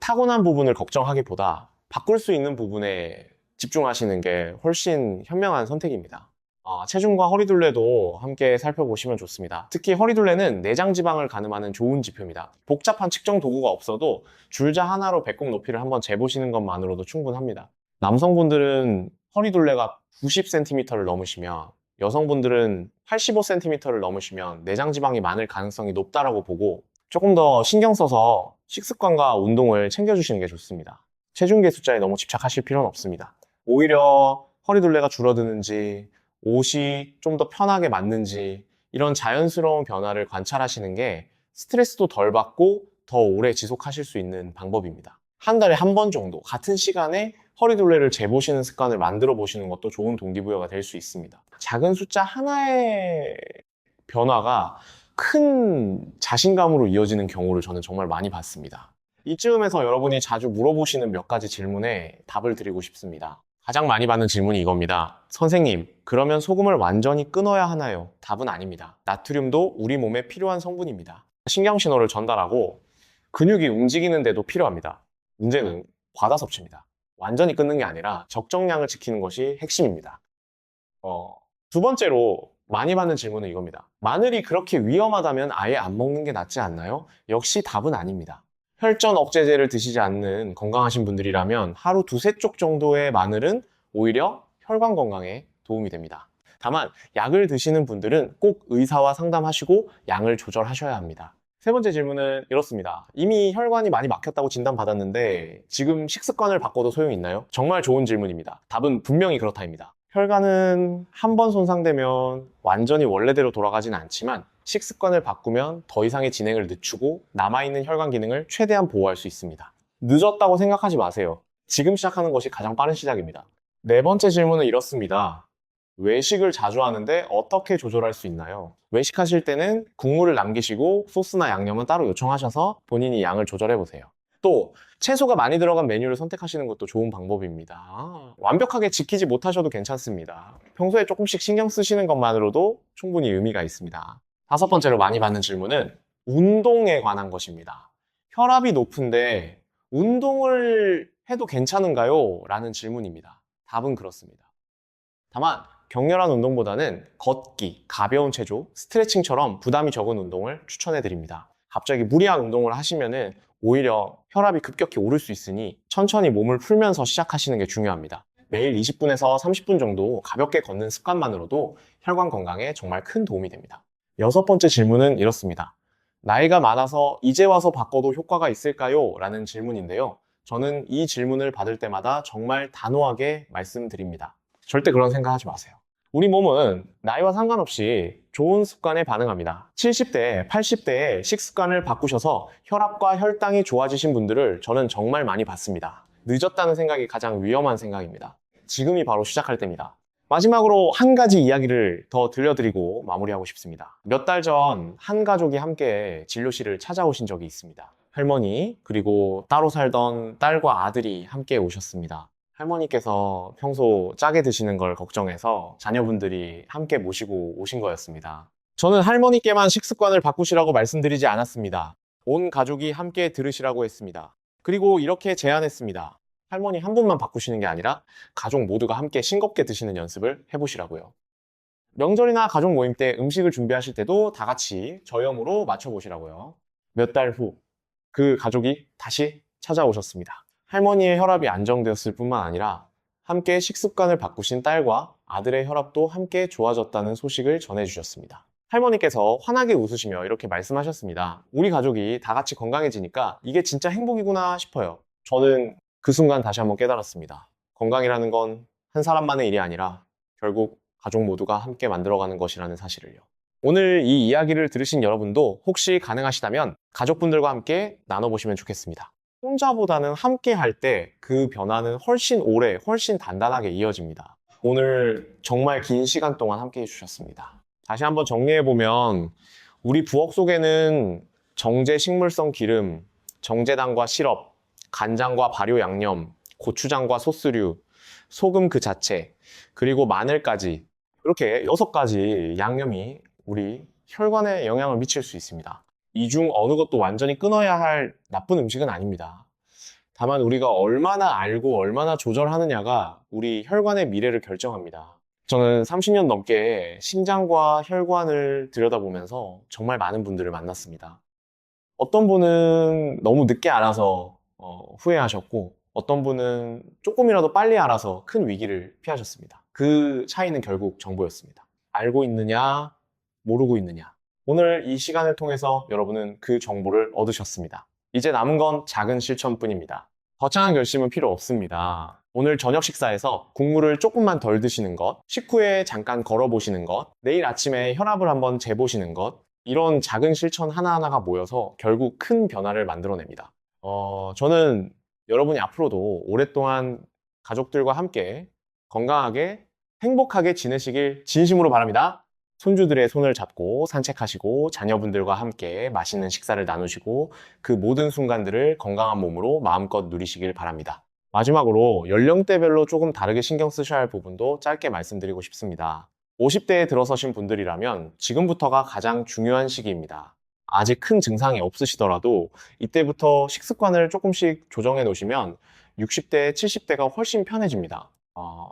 타고난 부분을 걱정하기보다 바꿀 수 있는 부분에 집중하시는 게 훨씬 현명한 선택입니다. 체중과 허리둘레도 함께 살펴보시면 좋습니다. 특히 허리둘레는 내장지방을 가늠하는 좋은 지표입니다. 복잡한 측정 도구가 없어도 줄자 하나로 배꼽 높이를 한번 재보시는 것만으로도 충분합니다. 남성분들은 허리둘레가 90cm를 넘으시면 여성분들은 85cm를 넘으시면 내장지방이 많을 가능성이 높다라고 보고 조금 더 신경 써서 식습관과 운동을 챙겨주시는 게 좋습니다. 체중계 숫자에 너무 집착하실 필요는 없습니다. 오히려 허리둘레가 줄어드는지 옷이 좀 더 편하게 맞는지 이런 자연스러운 변화를 관찰하시는 게 스트레스도 덜 받고 더 오래 지속하실 수 있는 방법입니다. 한 달에 한 번 정도 같은 시간에 허리둘레를 재보시는 습관을 만들어 보시는 것도 좋은 동기부여가 될 수 있습니다. 작은 숫자 하나의 변화가 큰 자신감으로 이어지는 경우를 저는 정말 많이 봤습니다. 이쯤에서 여러분이 자주 물어보시는 몇 가지 질문에 답을 드리고 싶습니다. 가장 많이 받는 질문이 이겁니다. 선생님, 그러면 소금을 완전히 끊어야 하나요? 답은 아닙니다. 나트륨도 우리 몸에 필요한 성분입니다. 신경신호를 전달하고 근육이 움직이는데도 필요합니다. 문제는 과다 섭취입니다. 완전히 끊는 게 아니라 적정량을 지키는 것이 핵심입니다. 두 번째로 많이 받는 질문은 이겁니다. 마늘이 그렇게 위험하다면 아예 안 먹는 게 낫지 않나요? 역시 답은 아닙니다. 혈전 억제제를 드시지 않는 건강하신 분들이라면 하루 두세 쪽 정도의 마늘은 오히려 혈관 건강에 도움이 됩니다. 다만 약을 드시는 분들은 꼭 의사와 상담하시고 양을 조절하셔야 합니다. 세 번째 질문은 이렇습니다. 이미 혈관이 많이 막혔다고 진단받았는데 지금 식습관을 바꿔도 소용이 있나요? 정말 좋은 질문입니다. 답은 분명히 그렇다입니다. 혈관은 한 번 손상되면 완전히 원래대로 돌아가진 않지만 식습관을 바꾸면 더 이상의 진행을 늦추고 남아있는 혈관 기능을 최대한 보호할 수 있습니다. 늦었다고 생각하지 마세요. 지금 시작하는 것이 가장 빠른 시작입니다. 네 번째 질문은 이렇습니다. 외식을 자주 하는데 어떻게 조절할 수 있나요? 외식하실 때는 국물을 남기시고 소스나 양념은 따로 요청하셔서 본인이 양을 조절해 보세요. 또 채소가 많이 들어간 메뉴를 선택하시는 것도 좋은 방법입니다. 완벽하게 지키지 못하셔도 괜찮습니다. 평소에 조금씩 신경 쓰시는 것만으로도 충분히 의미가 있습니다. 다섯 번째로 많이 받는 질문은 운동에 관한 것입니다. 혈압이 높은데 운동을 해도 괜찮은가요? 라는 질문입니다. 답은 그렇습니다. 다만 격렬한 운동보다는 걷기, 가벼운 체조, 스트레칭처럼 부담이 적은 운동을 추천해 드립니다. 갑자기 무리한 운동을 하시면은 오히려 혈압이 급격히 오를 수 있으니 천천히 몸을 풀면서 시작하시는 게 중요합니다. 매일 20분에서 30분 정도 가볍게 걷는 습관만으로도 혈관 건강에 정말 큰 도움이 됩니다. 여섯 번째 질문은 이렇습니다. 나이가 많아서 이제 와서 바꿔도 효과가 있을까요? 라는 질문인데요. 저는 이 질문을 받을 때마다 정말 단호하게 말씀드립니다. 절대 그런 생각하지 마세요. 우리 몸은 나이와 상관없이 좋은 습관에 반응합니다. 70대, 80대에 식습관을 바꾸셔서 혈압과 혈당이 좋아지신 분들을 저는 정말 많이 봤습니다. 늦었다는 생각이 가장 위험한 생각입니다. 지금이 바로 시작할 때입니다. 마지막으로 한 가지 이야기를 더 들려드리고 마무리하고 싶습니다. 몇 달 전 한 가족이 함께 진료실을 찾아오신 적이 있습니다. 할머니, 그리고 따로 살던 딸과 아들이 함께 오셨습니다. 할머니께서 평소 짜게 드시는 걸 걱정해서 자녀분들이 함께 모시고 오신 거였습니다. 저는 할머니께만 식습관을 바꾸시라고 말씀드리지 않았습니다. 온 가족이 함께 들으시라고 했습니다. 그리고 이렇게 제안했습니다. 할머니 한 분만 바꾸시는 게 아니라 가족 모두가 함께 싱겁게 드시는 연습을 해보시라고요. 명절이나 가족 모임 때 음식을 준비하실 때도 다 같이 저염으로 맞춰보시라고요. 몇 달 후 그 가족이 다시 찾아오셨습니다. 할머니의 혈압이 안정되었을 뿐만 아니라 함께 식습관을 바꾸신 딸과 아들의 혈압도 함께 좋아졌다는 소식을 전해주셨습니다. 할머니께서 환하게 웃으시며 이렇게 말씀하셨습니다. 우리 가족이 다 같이 건강해지니까 이게 진짜 행복이구나 싶어요. 저는 그 순간 다시 한번 깨달았습니다. 건강이라는 건 한 사람만의 일이 아니라 결국 가족 모두가 함께 만들어가는 것이라는 사실을요. 오늘 이 이야기를 들으신 여러분도 혹시 가능하시다면 가족분들과 함께 나눠보시면 좋겠습니다. 혼자보다는 함께 할 때 그 변화는 훨씬 오래, 훨씬 단단하게 이어집니다. 오늘 정말 긴 시간 동안 함께 해주셨습니다. 다시 한번 정리해보면 우리 부엌 속에는 정제 식물성 기름, 정제당과 시럽, 간장과 발효 양념, 고추장과 소스류, 소금 그 자체, 그리고 마늘까지 이렇게 6가지 양념이 우리 혈관에 영향을 미칠 수 있습니다. 이 중 어느 것도 완전히 끊어야 할 나쁜 음식은 아닙니다. 다만 우리가 얼마나 알고 얼마나 조절하느냐가 우리 혈관의 미래를 결정합니다. 저는 30년 넘게 신장과 혈관을 들여다보면서 정말 많은 분들을 만났습니다. 어떤 분은 너무 늦게 알아서 후회하셨고 어떤 분은 조금이라도 빨리 알아서 큰 위기를 피하셨습니다. 그 차이는 결국 정보였습니다. 알고 있느냐, 모르고 있느냐. 오늘 이 시간을 통해서 여러분은 그 정보를 얻으셨습니다. 이제 남은 건 작은 실천뿐입니다. 거창한 결심은 필요 없습니다. 오늘 저녁 식사에서 국물을 조금만 덜 드시는 것, 식후에 잠깐 걸어보시는 것, 내일 아침에 혈압을 한번 재보시는 것, 이런 작은 실천 하나하나가 모여서 결국 큰 변화를 만들어냅니다. 저는 여러분이 앞으로도 오랫동안 가족들과 함께 건강하게 행복하게 지내시길 진심으로 바랍니다. 손주들의 손을 잡고 산책하시고 자녀분들과 함께 맛있는 식사를 나누시고 그 모든 순간들을 건강한 몸으로 마음껏 누리시길 바랍니다. 마지막으로 연령대별로 조금 다르게 신경 쓰셔야 할 부분도 짧게 말씀드리고 싶습니다. 50대에 들어서신 분들이라면 지금부터가 가장 중요한 시기입니다. 아직 큰 증상이 없으시더라도 이때부터 식습관을 조금씩 조정해 놓으시면 60대, 70대가 훨씬 편해집니다.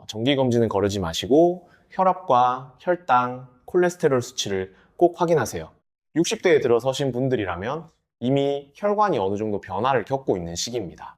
정기검진은 거르지 마시고 혈압과 혈당, 콜레스테롤 수치를 꼭 확인하세요. 60대에 들어서신 분들이라면 이미 혈관이 어느 정도 변화를 겪고 있는 시기입니다.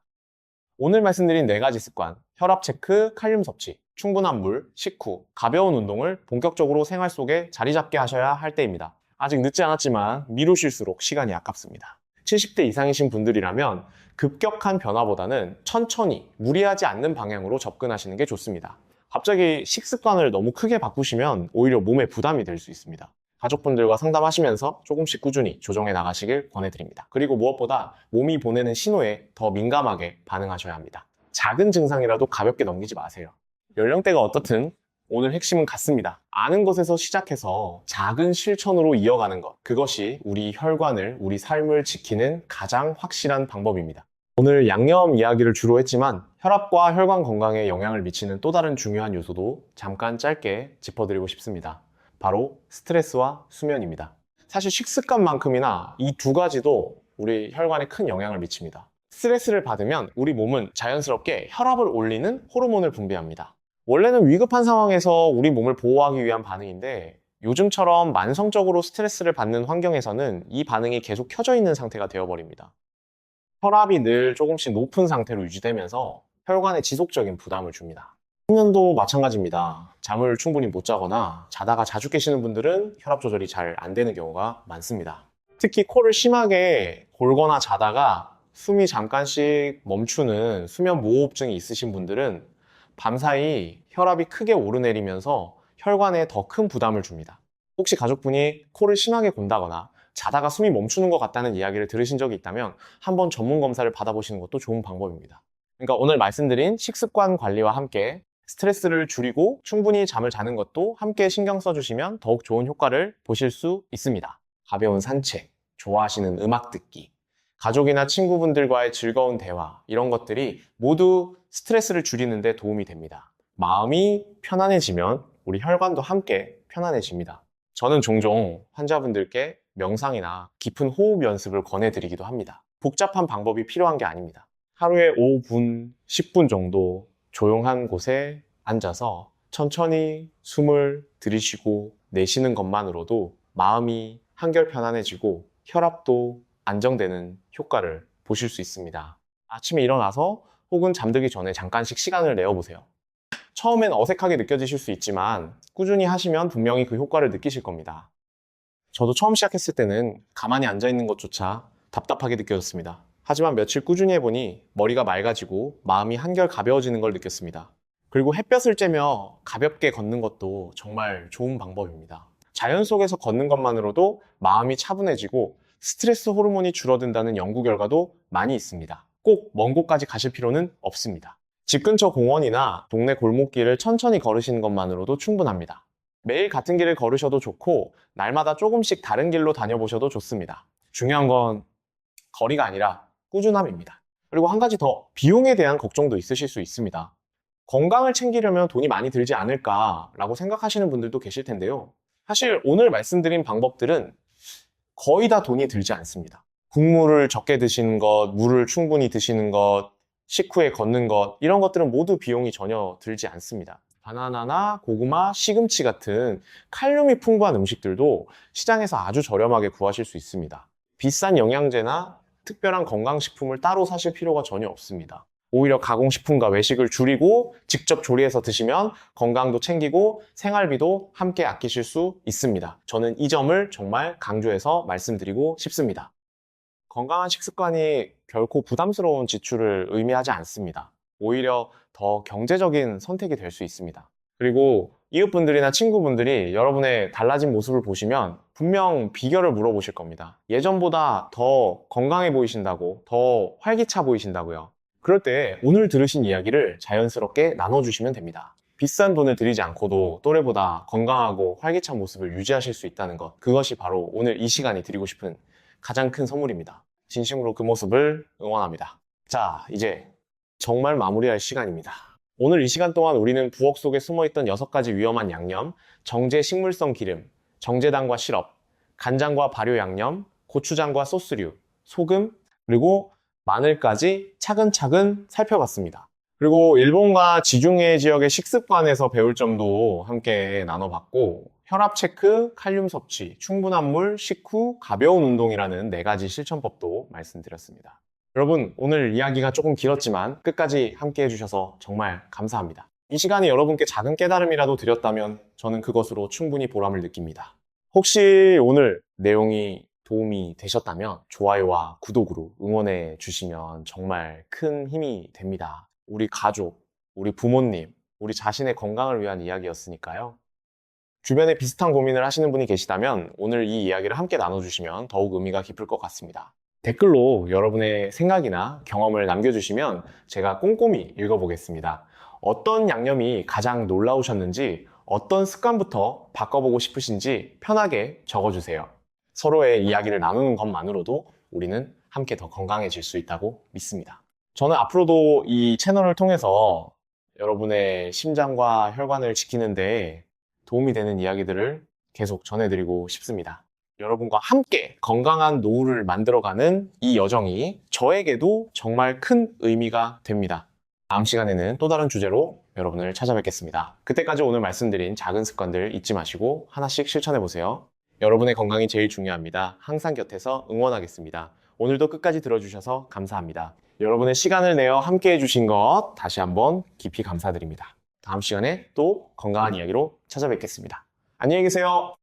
오늘 말씀드린 4가지 습관, 혈압 체크, 칼륨 섭취, 충분한 물, 식후, 가벼운 운동을 본격적으로 생활 속에 자리 잡게 하셔야 할 때입니다. 아직 늦지 않았지만 미루실수록 시간이 아깝습니다. 70대 이상이신 분들이라면 급격한 변화보다는 천천히 무리하지 않는 방향으로 접근하시는 게 좋습니다. 갑자기 식습관을 너무 크게 바꾸시면 오히려 몸에 부담이 될 수 있습니다. 가족분들과 상담하시면서 조금씩 꾸준히 조정해 나가시길 권해드립니다. 그리고 무엇보다 몸이 보내는 신호에 더 민감하게 반응하셔야 합니다. 작은 증상이라도 가볍게 넘기지 마세요. 연령대가 어떻든 오늘 핵심은 같습니다. 아는 것에서 시작해서 작은 실천으로 이어가는 것. 그것이 우리 혈관을, 우리 삶을 지키는 가장 확실한 방법입니다. 오늘 양념 이야기를 주로 했지만 혈압과 혈관 건강에 영향을 미치는 또 다른 중요한 요소도 잠깐 짧게 짚어드리고 싶습니다. 바로 스트레스와 수면입니다. 사실 식습관만큼이나 이 2가지도 우리 혈관에 큰 영향을 미칩니다. 스트레스를 받으면 우리 몸은 자연스럽게 혈압을 올리는 호르몬을 분비합니다. 원래는 위급한 상황에서 우리 몸을 보호하기 위한 반응인데 요즘처럼 만성적으로 스트레스를 받는 환경에서는 이 반응이 계속 켜져 있는 상태가 되어버립니다. 혈압이 늘 조금씩 높은 상태로 유지되면서 혈관에 지속적인 부담을 줍니다. 숙면도 마찬가지입니다. 잠을 충분히 못 자거나 자다가 자주 깨시는 분들은 혈압 조절이 잘 안 되는 경우가 많습니다. 특히 코를 심하게 골거나 자다가 숨이 잠깐씩 멈추는 수면 무호흡증이 있으신 분들은 밤사이 혈압이 크게 오르내리면서 혈관에 더 큰 부담을 줍니다. 혹시 가족분이 코를 심하게 곤다거나 자다가 숨이 멈추는 것 같다는 이야기를 들으신 적이 있다면 한번 전문 검사를 받아보시는 것도 좋은 방법입니다. 그러니까 오늘 말씀드린 식습관 관리와 함께 스트레스를 줄이고 충분히 잠을 자는 것도 함께 신경 써주시면 더욱 좋은 효과를 보실 수 있습니다. 가벼운 산책, 좋아하시는 음악 듣기, 가족이나 친구분들과의 즐거운 대화, 이런 것들이 모두 스트레스를 줄이는 데 도움이 됩니다. 마음이 편안해지면 우리 혈관도 함께 편안해집니다. 저는 종종 환자분들께 명상이나 깊은 호흡 연습을 권해드리기도 합니다. 복잡한 방법이 필요한 게 아닙니다. 하루에 5분, 10분 정도 조용한 곳에 앉아서 천천히 숨을 들이쉬고 내쉬는 것만으로도 마음이 한결 편안해지고 혈압도 안정되는 효과를 보실 수 있습니다. 아침에 일어나서 혹은 잠들기 전에 잠깐씩 시간을 내어보세요. 처음엔 어색하게 느껴지실 수 있지만 꾸준히 하시면 분명히 그 효과를 느끼실 겁니다. 저도 처음 시작했을 때는 가만히 앉아있는 것조차 답답하게 느껴졌습니다. 하지만 며칠 꾸준히 해보니 머리가 맑아지고 마음이 한결 가벼워지는 걸 느꼈습니다. 그리고 햇볕을 쬐며 가볍게 걷는 것도 정말 좋은 방법입니다. 자연 속에서 걷는 것만으로도 마음이 차분해지고 스트레스 호르몬이 줄어든다는 연구 결과도 많이 있습니다. 꼭 먼 곳까지 가실 필요는 없습니다. 집 근처 공원이나 동네 골목길을 천천히 걸으시는 것만으로도 충분합니다. 매일 같은 길을 걸으셔도 좋고 날마다 조금씩 다른 길로 다녀보셔도 좋습니다. 중요한 건 거리가 아니라 꾸준함입니다. 그리고 한 가지 더, 비용에 대한 걱정도 있으실 수 있습니다. 건강을 챙기려면 돈이 많이 들지 않을까라고 생각하시는 분들도 계실 텐데요. 사실 오늘 말씀드린 방법들은 거의 다 돈이 들지 않습니다. 국물을 적게 드시는 것, 물을 충분히 드시는 것, 식후에 걷는 것, 이런 것들은 모두 비용이 전혀 들지 않습니다. 바나나나 고구마, 시금치 같은 칼륨이 풍부한 음식들도 시장에서 아주 저렴하게 구하실 수 있습니다. 비싼 영양제나 특별한 건강식품을 따로 사실 필요가 전혀 없습니다. 오히려 가공식품과 외식을 줄이고 직접 조리해서 드시면 건강도 챙기고 생활비도 함께 아끼실 수 있습니다. 저는 이 점을 정말 강조해서 말씀드리고 싶습니다. 건강한 식습관이 결코 부담스러운 지출을 의미하지 않습니다. 오히려 더 경제적인 선택이 될 수 있습니다. 그리고 이웃분들이나 친구분들이 여러분의 달라진 모습을 보시면 분명 비결을 물어보실 겁니다. 예전보다 더 건강해 보이신다고, 더 활기차 보이신다고요. 그럴 때 오늘 들으신 이야기를 자연스럽게 나눠주시면 됩니다. 비싼 돈을 들이지 않고도 또래보다 건강하고 활기찬 모습을 유지하실 수 있다는 것, 그것이 바로 오늘 이 시간이 드리고 싶은 가장 큰 선물입니다. 진심으로 그 모습을 응원합니다. 자, 이제 정말 마무리할 시간입니다. 오늘 이 시간 동안 우리는 부엌 속에 숨어있던 6가지 위험한 양념, 정제 식물성 기름, 정제당과 시럽, 간장과 발효 양념, 고추장과 소스류, 소금, 그리고 마늘까지 차근차근 살펴봤습니다. 그리고 일본과 지중해 지역의 식습관에서 배울 점도 함께 나눠봤고, 혈압 체크, 칼륨 섭취, 충분한 물, 식후, 가벼운 운동이라는 4가지 실천법도 말씀드렸습니다. 여러분, 오늘 이야기가 조금 길었지만 끝까지 함께 해주셔서 정말 감사합니다. 이 시간이 여러분께 작은 깨달음이라도 드렸다면 저는 그것으로 충분히 보람을 느낍니다. 혹시 오늘 내용이 도움이 되셨다면 좋아요와 구독으로 응원해 주시면 정말 큰 힘이 됩니다. 우리 가족, 우리 부모님, 우리 자신의 건강을 위한 이야기였으니까요. 주변에 비슷한 고민을 하시는 분이 계시다면 오늘 이 이야기를 함께 나눠주시면 더욱 의미가 깊을 것 같습니다. 댓글로 여러분의 생각이나 경험을 남겨주시면 제가 꼼꼼히 읽어보겠습니다. 어떤 양념이 가장 놀라우셨는지, 어떤 습관부터 바꿔보고 싶으신지 편하게 적어주세요. 서로의 이야기를 나누는 것만으로도 우리는 함께 더 건강해질 수 있다고 믿습니다. 저는 앞으로도 이 채널을 통해서 여러분의 심장과 혈관을 지키는데 도움이 되는 이야기들을 계속 전해드리고 싶습니다. 여러분과 함께 건강한 노후를 만들어가는 이 여정이 저에게도 정말 큰 의미가 됩니다. 다음 시간에는 또 다른 주제로 여러분을 찾아뵙겠습니다. 그때까지 오늘 말씀드린 작은 습관들 잊지 마시고 하나씩 실천해보세요. 여러분의 건강이 제일 중요합니다. 항상 곁에서 응원하겠습니다. 오늘도 끝까지 들어주셔서 감사합니다. 여러분의 시간을 내어 함께 해주신 것 다시 한번 깊이 감사드립니다. 다음 시간에 또 건강한 이야기로 찾아뵙겠습니다. 안녕히 계세요.